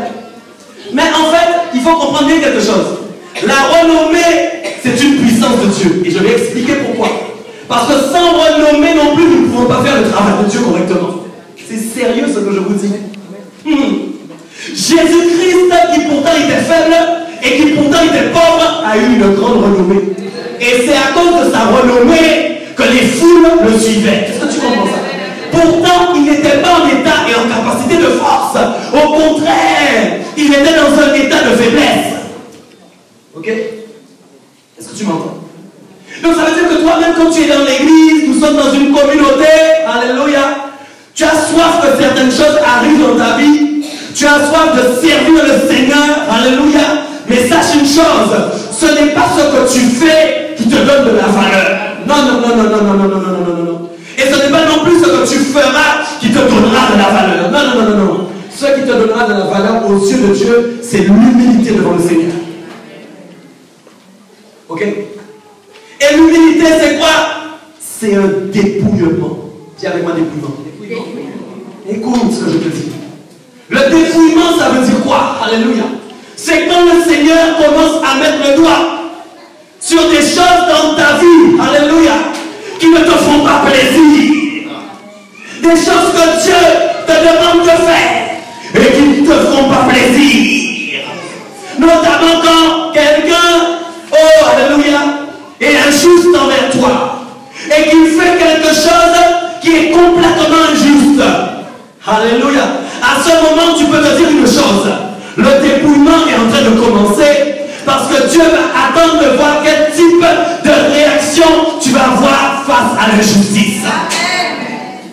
Mais en fait, il faut comprendre bien quelque chose. La renommée, c'est une puissance de Dieu. Et je vais expliquer pourquoi. Parce que sans renommée non plus, nous ne pouvons pas faire le travail de Dieu correctement. C'est sérieux ce que je vous dis. Jésus-Christ, qui pourtant était faible et qui pourtant était pauvre, a eu une grande renommée. Et c'est à cause de sa renommée que les foules le suivaient. Est-ce que tu comprends ça? Pourtant, il n'était pas en état et en capacité de force. Au contraire, il était dans un état de faiblesse. Ok? Est-ce que tu m'entends? Donc ça veut dire que toi-même, quand tu es dans l'église, nous sommes dans une communauté, alléluia, tu as soif que certaines choses arrivent dans ta vie. Tu as soif de servir le Seigneur, alléluia. Mais sache une chose, ce n'est pas ce que tu fais qui te donne de la valeur. Non. Et ce n'est pas non plus ce que tu feras qui te donnera de la valeur. Non. Ce qui te donnera de la valeur aux yeux de Dieu, c'est l'humilité devant le Seigneur. Ok? Et l'humilité, c'est quoi? C'est un dépouillement. Dis avec moi dépouillement. Écoute ce que je te dis. Le dépouillement, ça veut dire quoi? Alléluia. C'est quand le Seigneur commence à mettre le doigt sur des choses dans ta vie, alléluia, qui ne te font pas plaisir. Des choses que Dieu te demande de faire et qui ne te font pas plaisir. Notamment quand quelqu'un, oh alléluia, est injuste envers toi et qu'il fait quelque chose qui est complètement injuste. Alléluia. À ce moment, tu peux te dire une chose. Le dépouillement est en train de commencer parce que Dieu va attendre de voir quel type de réaction tu vas avoir face à l'injustice.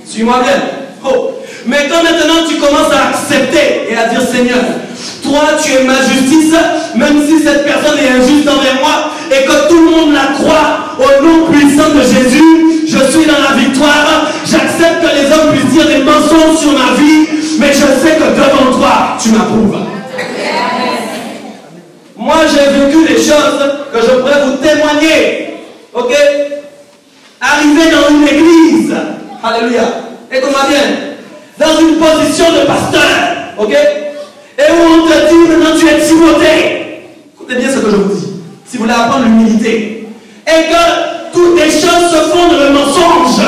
Suis-moi bien. Oh. Mais quand maintenant tu commences à accepter et à dire Seigneur, toi tu es ma justice, même si cette personne est injuste envers moi et que tout le monde la croit au nom puissant de Jésus, je suis dans la victoire. J'accepte que les hommes puissent dire des mensonges sur ma vie, mais je sais que devant toi, tu m'approuves. Moi, j'ai vécu des choses que je pourrais vous témoigner. Ok? Arriver dans une église, alléluia, écoute-moi bien, dans une position de pasteur, ok? Et où on te dit maintenant tu es Timothée. Écoutez bien ce que je vous dis, si vous voulez apprendre l'humilité. Et que toutes les choses se font dans le mensonge.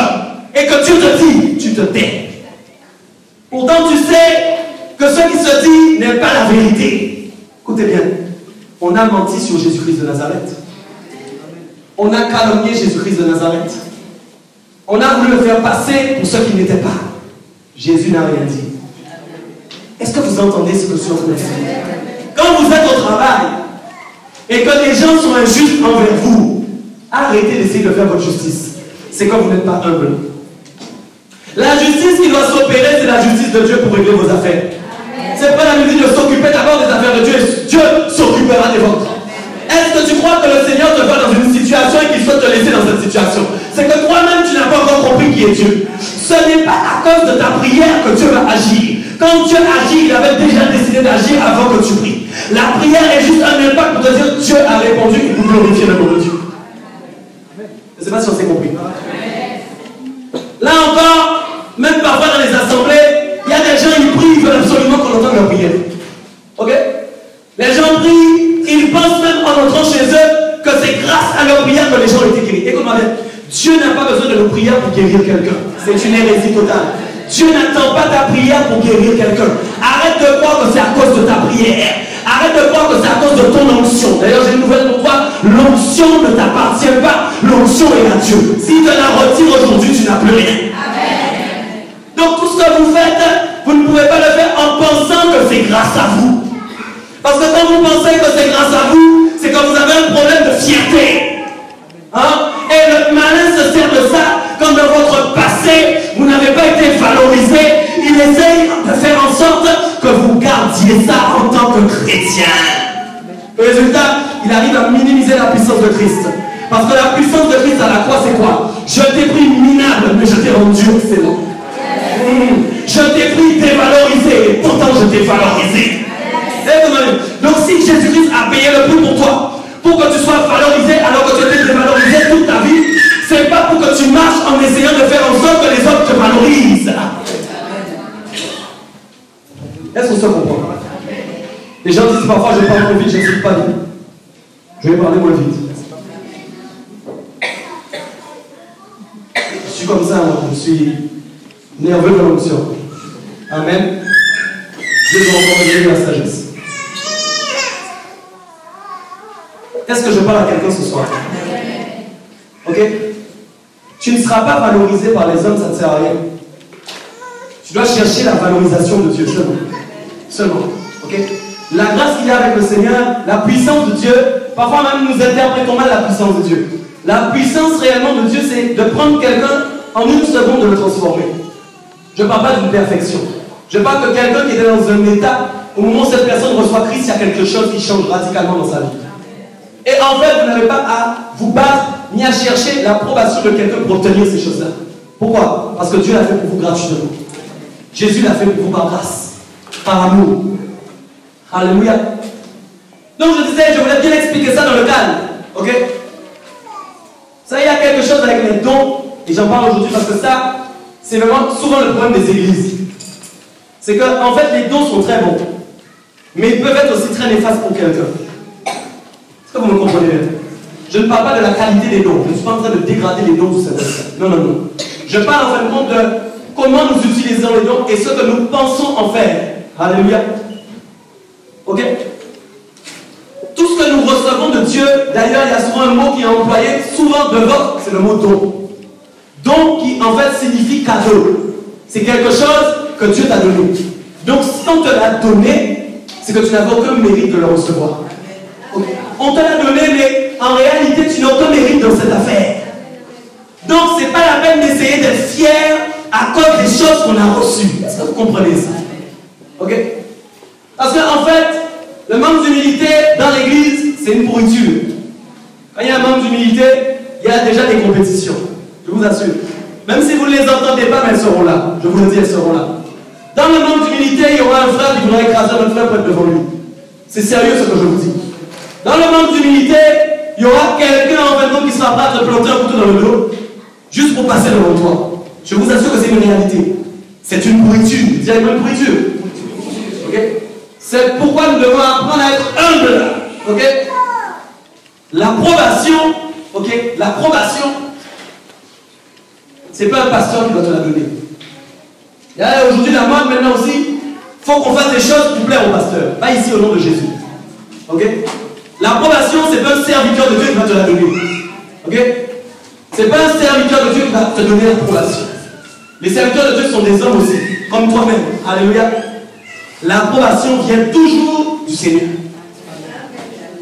Et que Dieu te dit, tu te tais. Pourtant tu sais que ce qui se dit n'est pas la vérité. Écoutez bien, on a menti sur Jésus-Christ de Nazareth. On a calomnié Jésus-Christ de Nazareth. On a voulu le faire passer pour ce qu'il n'était pas. Jésus n'a rien dit. Est-ce que vous entendez ce que je suis en train de dire? Quand vous êtes au travail et que les gens sont injustes envers vous, Arrêtez d'essayer de faire votre justice. C'est comme vous n'êtes pas humble. La justice qui doit s'opérer, c'est la justice de Dieu pour régler vos affaires. C'est pas la musique de s'occuper d'abord des affaires de Dieu et Dieu s'occupera des vôtres. Est-ce que tu crois que le Seigneur te voit dans une situation et qu'il souhaite te laisser dans cette situation? C'est que toi-même, tu n'as pas encore compris qui est Dieu. Ce n'est pas à cause de ta prière que Dieu va agir. Quand Dieu agit, il avait déjà décidé d'agir avant que tu pries. La prière est juste un impact pour te dire Dieu a répondu et pour glorifier le nom de Dieu. Je ne sais pas si on s'est compris. Là encore, même parfois dans les assemblées, il y a des gens, ils prient, ils veulent absolument qu'on entende leur prière. Ok? Les gens prient. Ils pensent même en entrant chez eux que c'est grâce à leur prière que les gens ont été guéris. Écoute-moi bien, Dieu n'a pas besoin de nos prières pour guérir quelqu'un. C'est une hérésie totale. Dieu n'attend pas ta prière pour guérir quelqu'un. Arrête de croire que c'est à cause de ta prière. Arrête de croire que c'est à cause de ton onction. D'ailleurs, j'ai une nouvelle pour toi. L'onction ne t'appartient pas. L'onction est à Dieu. Si tu la retires aujourd'hui, tu n'as plus rien. Amen. Donc tout ce que vous faites, vous ne pouvez pas le faire en pensant que c'est grâce à vous. Parce que quand vous pensez que c'est grâce à vous, c'est que vous avez un problème de fierté. Hein? Et le malin se sert de ça, comme dans votre passé, vous n'avez pas été valorisé. Il essaye de faire en sorte que vous gardiez ça en tant que chrétien. Le résultat, il arrive à minimiser la puissance de Christ. Parce que la puissance de Christ à la croix, c'est quoi? Je t'ai pris minable, mais je t'ai rendu excellent. Je t'ai pris dévalorisé, et pourtant je t'ai valorisé. Donc si Jésus-Christ a payé le prix pour toi, pour que tu sois valorisé alors que tu étais dévalorisé toute ta vie, c'est pas pour que tu marches en essayant de faire en sorte que les autres te valorisent. Est-ce qu'on se comprend? Les gens disent parfois je parle trop vite, je n'explique pas vite. Je vais parler moins vite. Je suis comme ça, moi. Je suis nerveux de l'onction. Amen. Dieu doit encore me donner la sagesse. Est-ce que je parle à quelqu'un ce soir? Ok? Tu ne seras pas valorisé par les hommes, ça ne sert à rien. Tu dois chercher la valorisation de Dieu seulement. Seulement. Ok? La grâce qu'il y a avec le Seigneur, la puissance de Dieu, parfois même nous interprétons mal la puissance de Dieu. La puissance réellement de Dieu, c'est de prendre quelqu'un en une seconde de le transformer. Je ne parle pas d'une perfection. Je parle de quelqu'un qui est dans un état, au moment où cette personne reçoit Christ, il y a quelque chose qui change radicalement dans sa vie. Et en fait, vous n'avez pas à vous battre ni à chercher l'approbation de quelqu'un pour obtenir ces choses-là. Pourquoi? Parce que Dieu l'a fait pour vous gratuitement. Jésus l'a fait pour vous par grâce, par amour. Alléluia. Donc je disais, je voulais bien expliquer ça dans le calme. Ok? Ça, il y a quelque chose avec les dons, et j'en parle aujourd'hui parce que ça, c'est vraiment souvent le problème des églises. C'est que, en fait, les dons sont très bons, mais ils peuvent être aussi très néfastes pour quelqu'un. Est-ce que vous me comprenez bien? Je ne parle pas de la qualité des dons. Je ne suis pas en train de dégrader les dons tout ça. Non, non, non. Je parle en fin de compte de comment nous utilisons les dons et ce que nous pensons en faire. Alléluia. Ok? Tout ce que nous recevons de Dieu, d'ailleurs, il y a souvent un mot qui est employé, souvent de votre, c'est le mot don. Don qui en fait signifie cadeau. C'est quelque chose que Dieu t'a donné. Donc si on te l'a donné, c'est que tu n'avais aucun mérite de le recevoir. Okay. On te l'a donné, mais en réalité, tu n'as aucun mérite dans cette affaire. Donc, ce n'est pas la peine d'essayer d'être fier à cause des choses qu'on a reçues. Est-ce que vous comprenez ça? Ok? Parce qu'en fait, le manque d'humilité dans l'église, c'est une pourriture. Quand il y a un manque d'humilité, il y a déjà des compétitions. Je vous assure. Même si vous ne les entendez pas, mais elles seront là. Je vous le dis, elles seront là. Dans le manque d'humilité, il y aura un frère qui voudra écraser un autre frère pour être devant lui. C'est sérieux ce que je vous dis. Dans le manque d'humilité, il y aura quelqu'un en fait qui sera prêt à te planter un couteau dans le dos, juste pour passer devant toi. Je vous assure que c'est une réalité. C'est une pourriture. Directement une pourriture. Okay? C'est pourquoi nous devons apprendre à être humbles. Okay? L'approbation, okay? L'approbation, c'est pas un pasteur qui doit te la donner. Il y a aujourd'hui la mode maintenant aussi, il faut qu'on fasse des choses pour plaire au pasteur. Pas ici au nom de Jésus. Ok? L'approbation, c'est pas un serviteur de Dieu qui va te la donner. Ok? C'est pas un serviteur de Dieu qui va te donner l'approbation. Les serviteurs de Dieu sont des hommes aussi, comme toi-même. Alléluia. L'approbation vient toujours du Seigneur.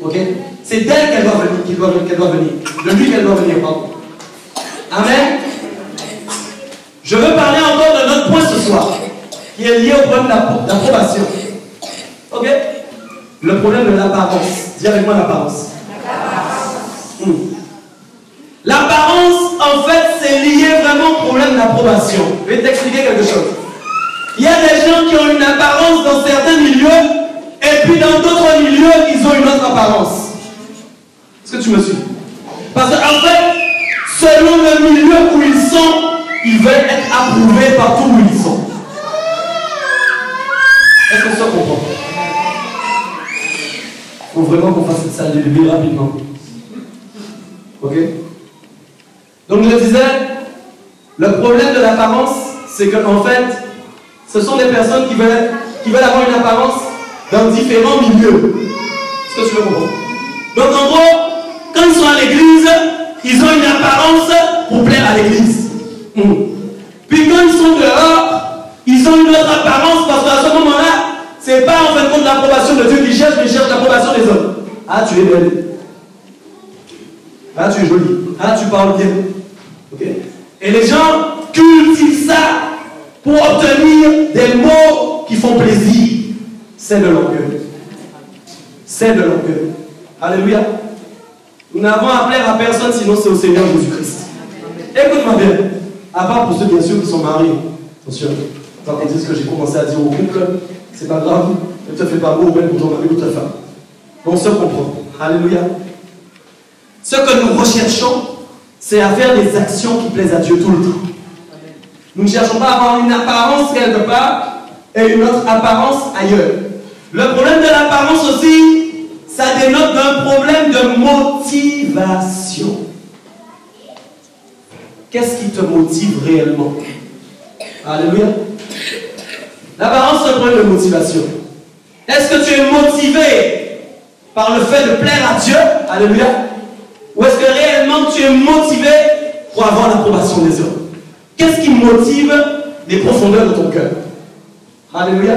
Ok? C'est d'elle qu'elle doit venir, qu'elle doit venir. De lui qu'elle doit venir, pardon. Amen. Je veux parler encore d'un autre point ce soir, qui est lié au problème d'approbation. Ok? Le problème de l'apparence. Dis avec moi l'apparence. L'apparence, en fait, c'est lié vraiment au problème d'approbation. Je vais t'expliquer quelque chose. Il y a des gens qui ont une apparence dans certains milieux, et puis dans d'autres milieux, ils ont une autre apparence. Est-ce que tu me suis? Parce qu'en fait, selon le milieu où ils sont, ils veulent être approuvés partout où ils sont. Est-ce que ça comprend? Il faut vraiment qu'on fasse cette salle de bébé rapidement. Ok? Donc je disais, le problème de l'apparence, c'est qu'en fait, ce sont des personnes qui veulent avoir une apparence dans différents milieux. Est-ce que tu veux comprendre? Donc en gros, quand ils sont à l'église, ils ont une apparence pour plaire à l'église. Puis quand ils sont dehors, ils ont une autre apparence parce qu'à ce moment-là, c'est pas en fin de compte l'approbation de Dieu qu'ils cherchent, mais ils cherchent l'approbation des hommes. Ah, tu es belle. Ah, tu es jolie. Ah, tu parles bien. Okay. Et les gens cultivent ça pour obtenir des mots qui font plaisir. C'est de l'orgueil. C'est de l'orgueil. Alléluia. Nous n'avons appelé à personne, sinon c'est au Seigneur Jésus-Christ. Écoute-moi bien. À part pour ceux, bien sûr, qui sont mariés. Attention. Tant qu'on dit ce que j'ai commencé à dire au couple, c'est pas grave. Ne te fais pas beau, même pour ton mari ou ta femme. On se comprend. Alléluia. Ce que nous recherchons, c'est à faire des actions qui plaisent à Dieu tout le temps. Nous ne cherchons pas à avoir une apparence quelque part et une autre apparence ailleurs. Le problème de l'apparence aussi, ça dénote d'un problème de motivation. Qu'est-ce qui te motive réellement? Alléluia. L'apparence, c'est un problème de motivation. Est-ce que tu es motivé par le fait de plaire à Dieu? Alléluia. Ou est-ce que réellement tu es motivé pour avoir l'approbation des hommes? Qu'est-ce qui motive les profondeurs de ton cœur? Alléluia.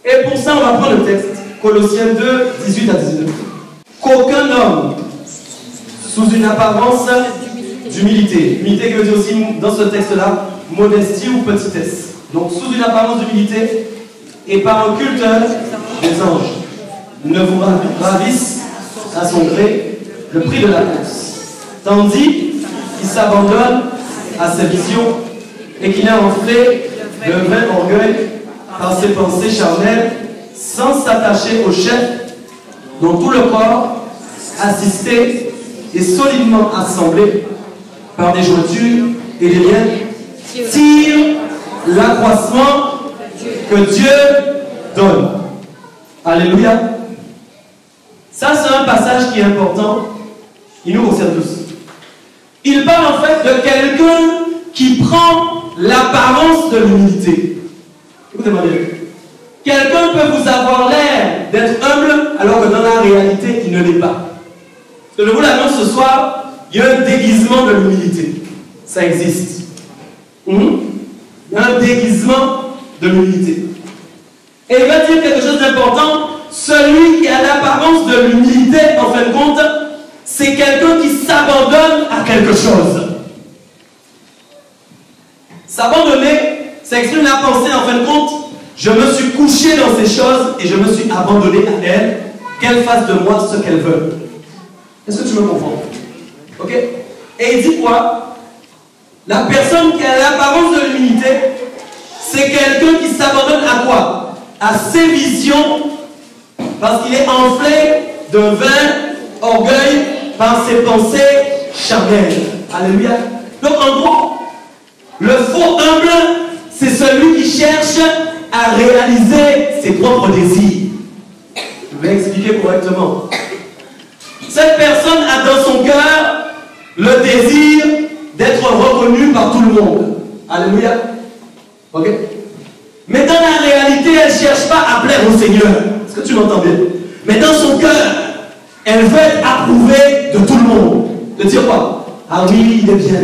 Et pour ça, on va prendre le texte. Colossiens 2, 18 à 19. Qu'aucun homme, sous une apparence d'humilité, humilité qui veut dire aussi dans ce texte-là, modestie ou petitesse. Donc sous une apparence d'humilité et par un culte des anges, ne vous ravisse à son gré le prix de la course, tandis qu'il s'abandonne à ses visions et qu'il est enflé de vain orgueil par ses pensées charnelles, sans s'attacher au chef, dont tout le corps, assisté et solidement assemblé par des jointures et des liens, tire l'accroissement que Dieu donne. Alléluia. Ça, c'est un passage qui est important. Il nous concerne tous. Il parle en fait de quelqu'un qui prend l'apparence de l'humilité. Écoutez-moi bien. Quelqu'un peut vous avoir l'air d'être humble alors que dans la réalité, il ne l'est pas. Parce que je vous l'annonce ce soir, il y a un déguisement de l'humilité. Ça existe. Il y a un déguisement de l'humilité. Et il va dire quelque chose d'important. Celui qui a l'apparence de l'humilité, en fin de compte, c'est quelqu'un qui s'abandonne à quelque chose. S'abandonner, ça exprime la pensée, en fin de compte, je me suis couché dans ces choses et je me suis abandonné à elles, qu'elles fassent de moi ce qu'elles veulent. Est-ce que tu me comprends? Ok? Et il dit quoi? La personne qui a l'apparence de l'humilité, c'est quelqu'un qui s'abandonne à quoi? À ses visions, parce qu'il est enflé de vain orgueil par ses pensées charnelles. Alléluia. Donc en gros, le faux humble, c'est celui qui cherche à réaliser ses propres désirs. Je vais expliquer correctement. Cette personne a dans son cœur le désir d'être reconnu par tout le monde. Alléluia. Ok? Mais dans la réalité, elle ne cherche pas à plaire au Seigneur. Est-ce que tu m'entends bien? Mais dans son cœur, elle veut être approuvée de tout le monde. De dire quoi? Ah oui, il est bien.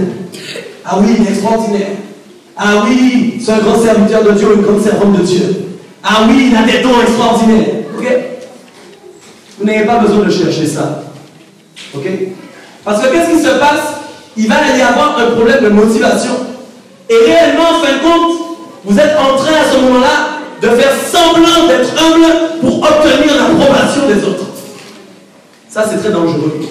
Ah oui, il est extraordinaire. Ah oui, c'est un grand serviteur de Dieu, une grande servante de Dieu. Ah oui, il a des dons extraordinaires. Ok? Vous n'avez pas besoin de chercher ça. Ok? Parce que qu'est-ce qui se passe? Il va y avoir un problème de motivation. Et réellement, en fin de compte, vous êtes en train à ce moment-là de faire semblant d'être humble pour obtenir l'approbation des autres. Ça, c'est très dangereux.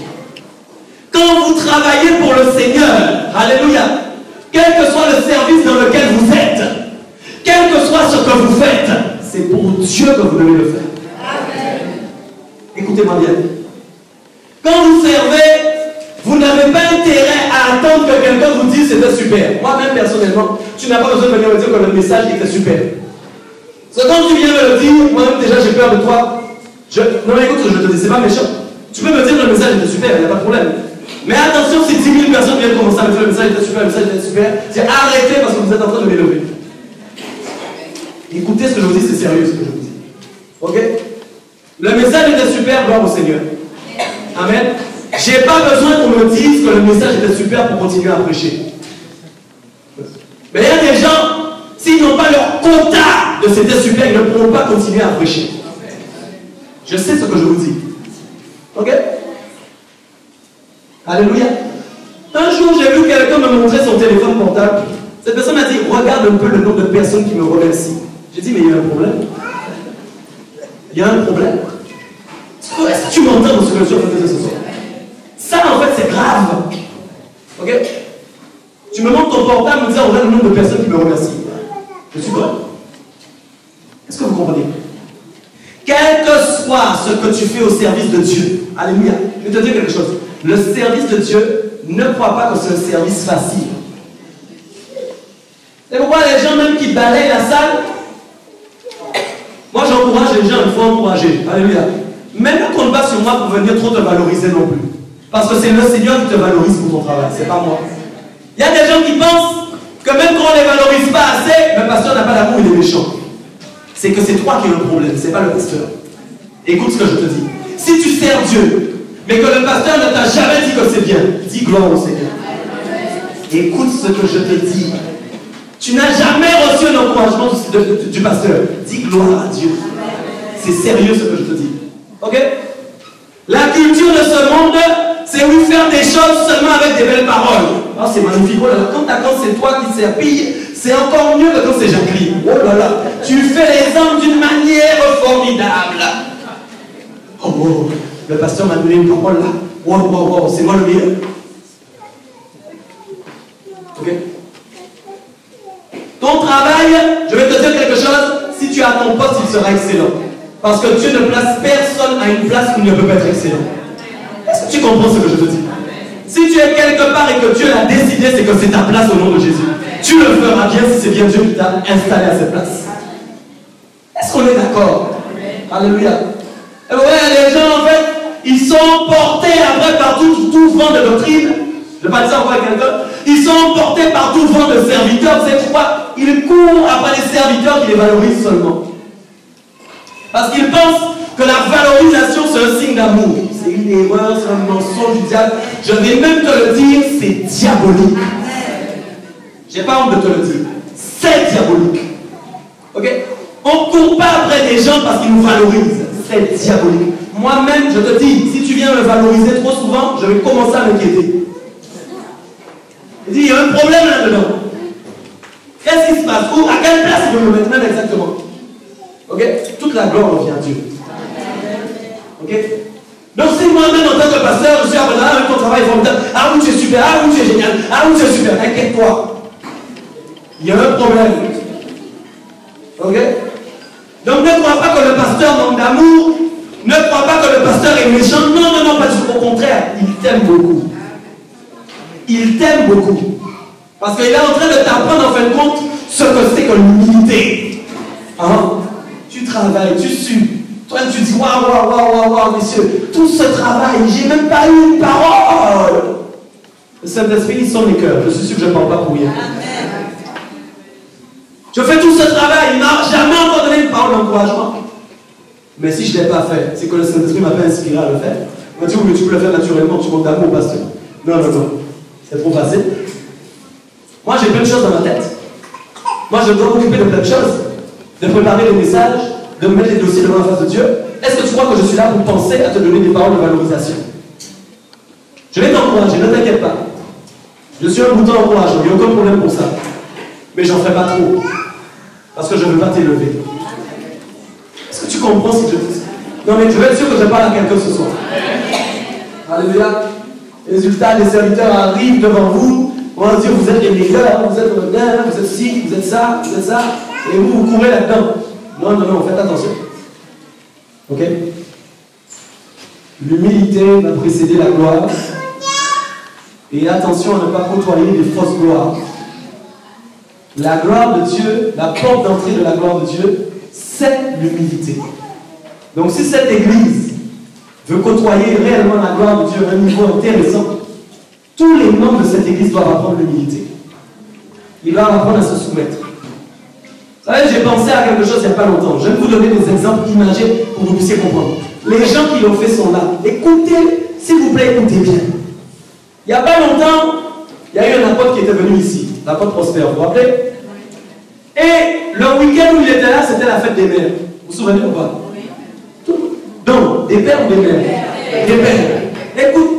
Quand vous travaillez pour le Seigneur, alléluia, quel que soit le service dans lequel vous êtes, quel que soit ce que vous faites, c'est pour Dieu que vous devez le faire. Écoutez-moi bien. Quand vous servez, vous n'avez pas intérêt à attendre que quelqu'un vous dise c'était super. Moi-même, personnellement, tu n'as pas besoin de venir me dire que le message était super. Parce que quand tu viens me le dire, moi-même déjà j'ai peur de toi. Non mais écoute, je te dis, c'est pas méchant. Tu peux me dire que le message était super, il n'y a pas de problème. Mais attention, si 10 000 personnes viennent commencer à me dire le message était super, le message était super, c'est arrêtez parce que vous êtes en train de m'élever. Écoutez ce que je vous dis, c'est sérieux ce que je vous dis. Ok? Le message était super, gloire au Seigneur. Amen. J'ai pas besoin qu'on me dise que le message était super pour continuer à prêcher. Mais il y a des gens, s'ils n'ont pas leur quota de c'était super, ils ne pourront pas continuer à prêcher. Je sais ce que je vous dis. Ok? Alléluia. Un jour, j'ai vu quelqu'un me montrer son téléphone portable. Cette personne m'a dit, regarde un peu le nombre de personnes qui me remercient. J'ai dit, mais il y a un problème. Il y a un problème. Est-ce que tu m'entends dans ce que je suis en train de dire ce soir? Ça, en fait, c'est grave. Ok? Tu me montres ton portable en me disant, regarde le nombre de personnes qui me remercient. Je suis bon. Est-ce que vous comprenez? Quel que soit ce que tu fais au service de Dieu, alléluia, je vais te dire quelque chose. Le service de Dieu, ne crois pas que c'est un service facile. C'est pourquoi les gens même qui balayent la salle, moi j'encourage les gens, il faut encourager. Alléluia. Même ne compte pas sur moi pour venir trop te valoriser non plus. Parce que c'est le Seigneur qui te valorise pour ton travail, c'est pas moi. Il y a des gens qui pensent que même quand on ne les valorise pas assez, le pasteur n'a pas d'amour, il est méchant. C'est que c'est toi qui as un problème, c'est pas le pasteur. Écoute ce que je te dis. Si tu sers Dieu, mais que le pasteur ne t'a jamais dit que c'est bien, dis gloire au Seigneur. Écoute ce que je te dis. Tu n'as jamais reçu un encouragement du pasteur. Dis gloire à Dieu. C'est sérieux ce que je te dis. Ok? La culture de ce monde, c'est oui faire des choses seulement avec des belles paroles. Oh, c'est magnifique. Oh là là, quand c'est toi qui serpilles, c'est encore mieux que quand c'est Jacqueline. Oh là là, tu fais les hommes d'une manière formidable. Oh, oh, le pasteur m'a donné une parole là. Wow, wow, wow, c'est moi le meilleur. Ok? Ton travail, je vais te dire quelque chose, si tu as ton poste, il sera excellent. Parce que Dieu ne place personne à une place où il ne peut pas être excellent. Est-ce que tu comprends ce que je te dis? Si tu es quelque part et que Dieu l'a décidé, c'est que c'est ta place au nom de Jésus. Tu le feras bien si c'est bien Dieu qui t'a installé à cette place. Est-ce qu'on est d'accord? Alléluia. Et vous voyez, les gens, en fait, ils sont portés après par tout vent de doctrine. Je ne vais pas dire ça encore à quelqu'un. Ils sont portés par tout vent de serviteurs. Vous savez pourquoi? Ils courent après les serviteurs qui les valorisent seulement. Parce qu'ils pensent que la valorisation, c'est un signe d'amour. C'est une erreur, c'est un mensonge du diable. Je vais même te le dire, c'est diabolique. J'ai pas honte de te le dire. C'est diabolique. Ok? On ne court pas après des gens parce qu'ils nous valorisent. C'est diabolique. Moi-même, je te dis, si tu viens me valoriser trop souvent, je vais commencer à m'inquiéter. Il dit, il y a un problème là-dedans. Qu'est-ce qui se passe? Où? À quelle place il veut me mettre même exactement? Ok? Toute la gloire revient à Dieu. Ok? Donc si moi-même en tant que pasteur, je suis à ah oui, ton travail est formidable, ah oui tu es super, ah oui tu es génial, ah oui tu es super, inquiète-toi. Il y a un problème. Ok? Donc ne crois pas que le pasteur manque d'amour, ne crois pas que le pasteur est méchant, non, non, non, pas du tout, au contraire, il t'aime beaucoup. Il t'aime beaucoup. Parce qu'il est en train de t'apprendre en fin de compte ce que c'est que l'humilité. Hein? Tu travailles, tu sues. Toi, tu dis, waouh, waouh, waouh, waouh, messieurs, tout ce travail, j'ai même pas eu une parole. Le Saint-Esprit sonne les cœurs. Je suis sûr que je ne parle pas pour rien. Je fais tout ce travail, il m'a jamais encore donné une parole d'encouragement. Mais si je ne l'ai pas fait, c'est que le Saint-Esprit m'a pas inspiré à le faire. Il m'a dit, oui, mais tu peux le faire naturellement, tu manques d'amour, pasteur. Non, non, non. C'est trop facile. Moi, j'ai plein de choses dans ma tête. Moi, je dois m'occuper de plein de choses. De préparer les messages, de mettre les dossiers devant la face de Dieu. est-ce que tu crois que je suis là pour penser à te donner des paroles de valorisation? Je vais t'encourager, ne t'inquiète pas. Je suis un bouton encourageant, il n'y a aucun problème pour ça. Mais j'en ferai pas trop. Parce que je ne veux pas t'élever. Est-ce que tu comprends ce que je dis? Non, mais je vais être sûr que je parle à quelqu'un ce soir. Alléluia. Résultat, les serviteurs arrivent devant vous. On va dire, vous êtes les meilleurs, vous êtes bien, vous êtes ci, vous êtes ça, et vous courez là-dedans. Non, non, non, faites attention. Ok? L'humilité va précéder la gloire. Et attention à ne pas côtoyer des fausses gloires. La gloire de Dieu, la porte d'entrée de la gloire de Dieu, c'est l'humilité. Donc si cette église veut côtoyer réellement la gloire de Dieu à un niveau intéressant, tous les membres de cette église doivent apprendre l'humilité. Ils doivent apprendre à se soumettre. Vous savez, j'ai pensé à quelque chose il n'y a pas longtemps. Je vais vous donner des exemples imagés pour que vous puissiez comprendre. Les gens qui l'ont fait sont là. Écoutez, s'il vous plaît, écoutez bien. Il n'y a pas longtemps, il y a eu un apôtre qui était venu ici, l'apôtre Prosper, vous vous rappelez? Et le week-end où il était là, c'était la fête des mères. Vous vous souvenez ou pas? Donc, des pères ou des mères? Des pères.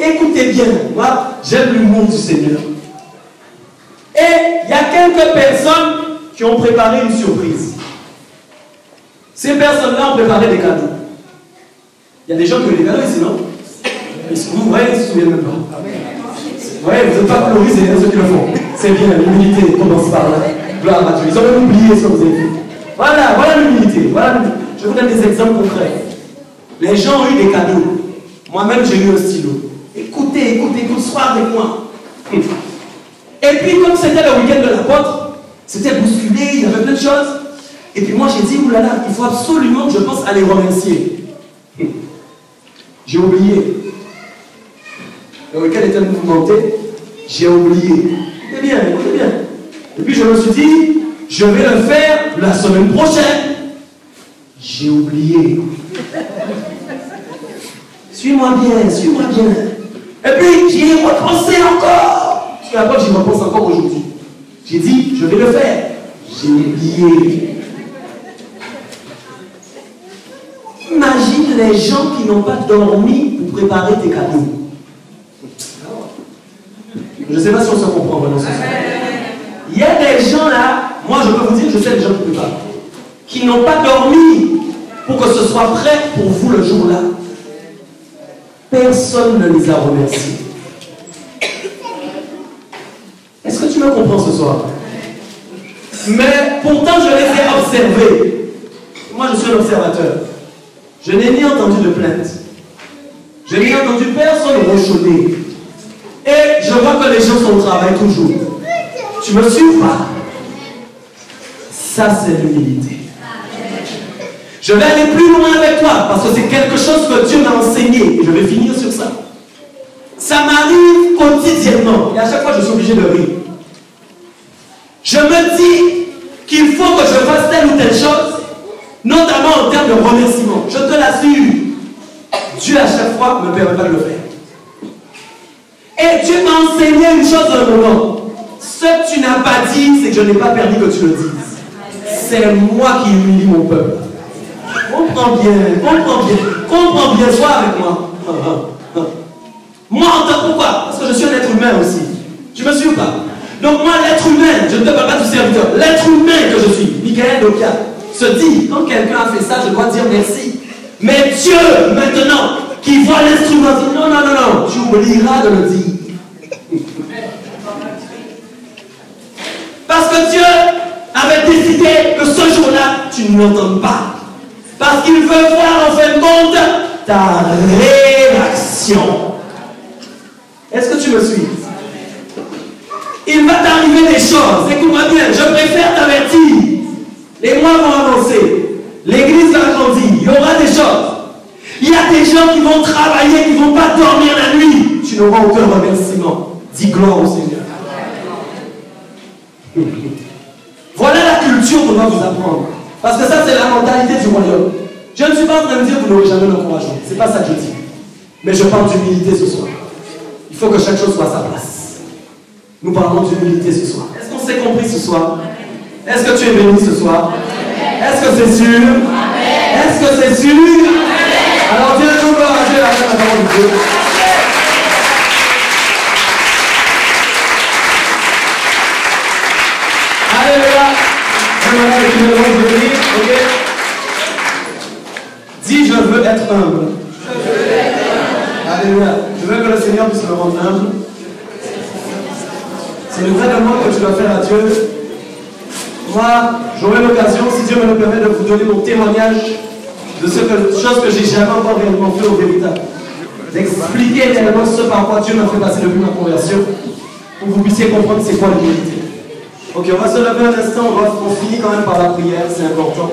Écoutez bien, moi, j'aime l'humour du Seigneur. Et il y a quelques personnes qui ont préparé une surprise. Ces personnes-là ont préparé des cadeaux. Il y a des gens qui ont eu des cadeaux ici, non? Vous voyez, ils ne se souviennent même pas. Vous voyez, vous n'êtes pas valorisés, ceux qui le font. C'est bien, l'humilité commence par là. Gloire à Dieu. Ils ont même oublié ce que vous avez fait. Voilà, voilà l'humilité. Voilà, je vous donne des exemples concrets. Les gens ont eu des cadeaux. Moi-même, j'ai eu un stylo. Écoutez, sois avec moi. Et puis, comme c'était le week-end de l'apôtre, c'était bousculé, il y avait plein de choses. Et puis moi, j'ai dit, oulala, il faut absolument que je pense à les remercier. J'ai oublié. Le week-end était mouvementé, j'ai oublié. Écoutez bien, écoutez bien. Et puis je me suis dit, je vais le faire la semaine prochaine. J'ai oublié. Suis-moi bien, suis-moi bien. Et puis j'y ai repensé encore. Parce qu'après j'y repense encore aujourd'hui. J'ai dit, je vais le faire. J'ai oublié. Imagine les gens qui n'ont pas dormi pour préparer tes cadeaux. Je ne sais pas si on se comprend maintenant ce soir. Il y a des gens là, moi je peux vous dire, je sais les gens qui préparent, qui n'ont pas dormi pour que ce soit prêt pour vous le jour-là. Personne ne les a remerciés. Est-ce que tu me comprends ce soir? Mais pourtant je les ai observés. Moi je suis un observateur. Je n'ai ni entendu de plainte. Je n'ai entendu personne rochonner. Et je vois que les gens sont au travail toujours. Tu me suis pas? Ça, c'est l'humilité. Je vais aller plus loin avec toi parce que c'est quelque chose que Dieu m'a enseigné. Et je vais finir sur ça. Ça m'arrive quotidiennement. Et à chaque fois, je suis obligé de rire. Je me dis qu'il faut que je fasse telle ou telle chose, notamment en termes de remerciement. Je te l'assure. Dieu, à chaque fois, me permet pas de le faire. Et Dieu m'a enseigné une chose à un moment. Ce que tu n'as pas dit, c'est que je n'ai pas permis que tu le dises. C'est moi qui humilie mon peuple. Comprends bien, sois avec moi. Moi, en tant que pourquoi? Parce que je suis un être humain aussi. Tu me suis ou pas? Donc moi, l'être humain, je ne te parle pas du serviteur, l'être humain que je suis, Michael Dokia, se dit, quand quelqu'un a fait ça, je dois dire merci. Mais Dieu, maintenant, qui voit l'instrument, dit non, tu oublieras de le dire. Parce que Dieu avait décidé que ce jour-là, tu ne l'entends pas. Parce qu'il veut voir en fin de compte ta réaction. Est-ce que tu me suis? Il va t'arriver des choses. Écoute-moi bien, je préfère t'avertir. Les mois vont avancer. L'église va grandir. Il y aura des choses. Il y a des gens qui vont travailler, qui ne vont pas dormir la nuit. Tu n'auras aucun remerciement. Dis gloire au Seigneur. Voilà la culture qu'on doit vous apprendre. Parce que ça, c'est la mentalité du royaume. Je ne suis pas en train de dire que vous n'aurez jamais l'encouragement. Ce n'est pas ça que je dis. Mais je parle d'humilité ce soir. Il faut que chaque chose soit à sa place. Nous parlons d'humilité ce soir. Est-ce qu'on s'est compris ce soir? Est-ce que tu es béni ce soir? Est-ce que c'est sûr? Est-ce que c'est sûr? Alors Dieu nous encourager la parole de Dieu. Alléluia. Ok. Dis, je veux être humble. Alléluia. Je veux que le Seigneur puisse me rendre humble. C'est le vrai demande que tu dois faire à Dieu. Moi, j'aurai l'occasion, si Dieu me le permet, de vous donner mon témoignage de chose que j'ai jamais encore réellement fait au véritable. D'expliquer réellement ce par quoi Dieu m'a fait passer depuis ma conversion, pour que vous puissiez comprendre c'est quoi la vérité. Ok, on va se lever un instant, on finit quand même par la prière, c'est important.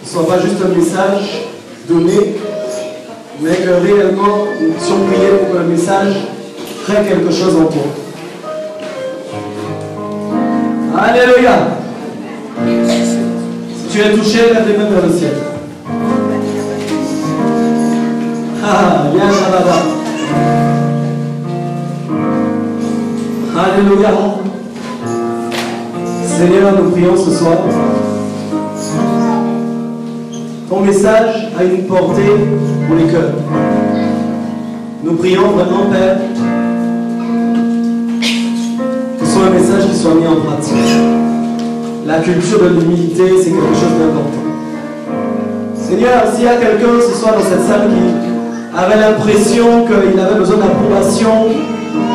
Ce ne soit pas juste un message donné, mais que réellement nous puissions prier pour que le message crée quelque chose en toi. Alléluia. Si tu es touché, lève les mains vers le ciel. Ah, bien, Shabbat. Alléluia. Seigneur, nous prions ce soir. Ton message a une portée pour les cœurs. Nous prions vraiment, Père, que ce soit un message qui soit mis en pratique. La culture de l'humilité, c'est quelque chose d'important. Seigneur, s'il y a quelqu'un ce soir dans cette salle qui avait l'impression qu'il avait besoin d'approbation,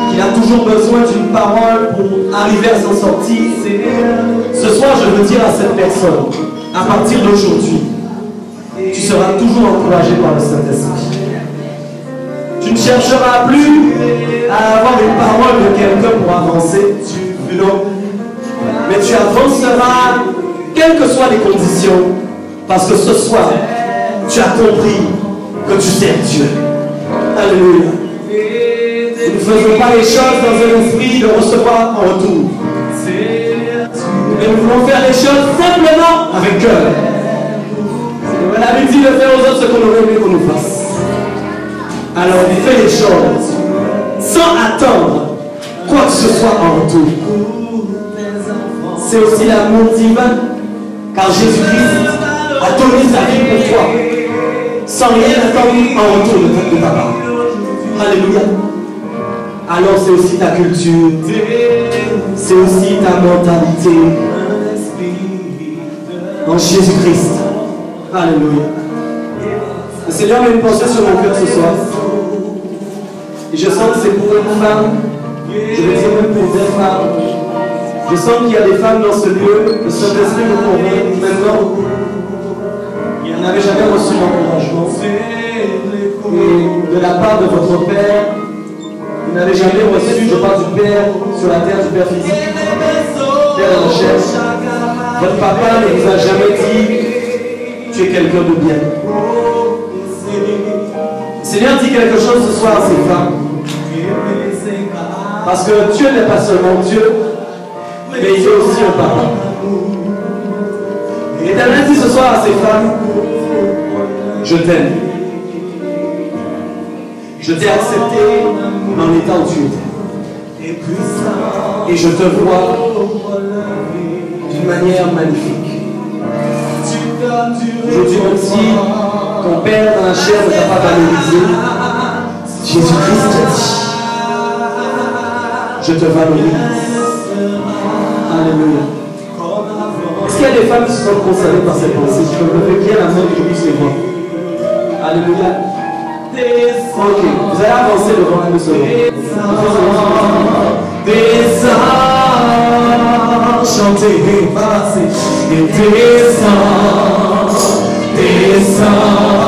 qu'il a toujours besoin d'une parole pour arriver à s'en sortir, ce soir je veux dire à cette personne, à partir d'aujourd'hui, tu seras toujours encouragé par le Saint-Esprit. Tu ne chercheras plus à avoir une parole de quelqu'un pour avancer, non. Mais tu avanceras, quelles que soient les conditions, parce que ce soir, tu as compris que tu sers Dieu. Alléluia. Nous ne faisons pas les choses dans un esprit de recevoir en retour. Mais nous voulons faire les choses simplement avec cœur. On avait dit de faire aux autres ce qu'on aurait aimé qu'on nous fasse. Alors on fait les choses sans attendre quoi que ce soit en retour. C'est aussi l'amour divin, car Jésus-Christ a donné sa vie pour toi, sans rien attendre en retour de ta part. Alléluia. Alors c'est aussi ta culture, c'est aussi ta mentalité en Jésus-Christ. Alléluia. Le Seigneur met une pensée sur mon cœur ce soir. Et je sens que c'est pour une femme, je vais dire même pour des femmes. Je sens qu'il y a des femmes dans ce lieu, le Saint-Esprit me convainc maintenant. Vous n'avez jamais reçu l'encouragement. Et de la part de votre Père, vous n'avez jamais reçu, je parle du Père sur la terre, du Père physique, Père de la chair. Votre papa ne vous a jamais dit, tu es quelqu'un de bien. Le Seigneur dit quelque chose ce soir à ces femmes. Parce que Dieu n'est pas seulement Dieu, mais il est aussi un papa. Et l'Éternel dit ce soir à ces femmes, je t'aime. Je t'ai accepté dans l'état où tu étais. Et je te vois d'une manière magnifique. Aujourd'hui même si ton Père dans la chair ne t'a pas valorisé, Jésus-Christ t'a dit, je te valorise. Alléluia. Est-ce qu'il y a des femmes qui se sont concernées par cette pensée? Je peux lever bien la main que je puisse les voir. Alléluia. Ok, vous allez avancer devant un seul. Descends, chantez, passez, et descends, descends.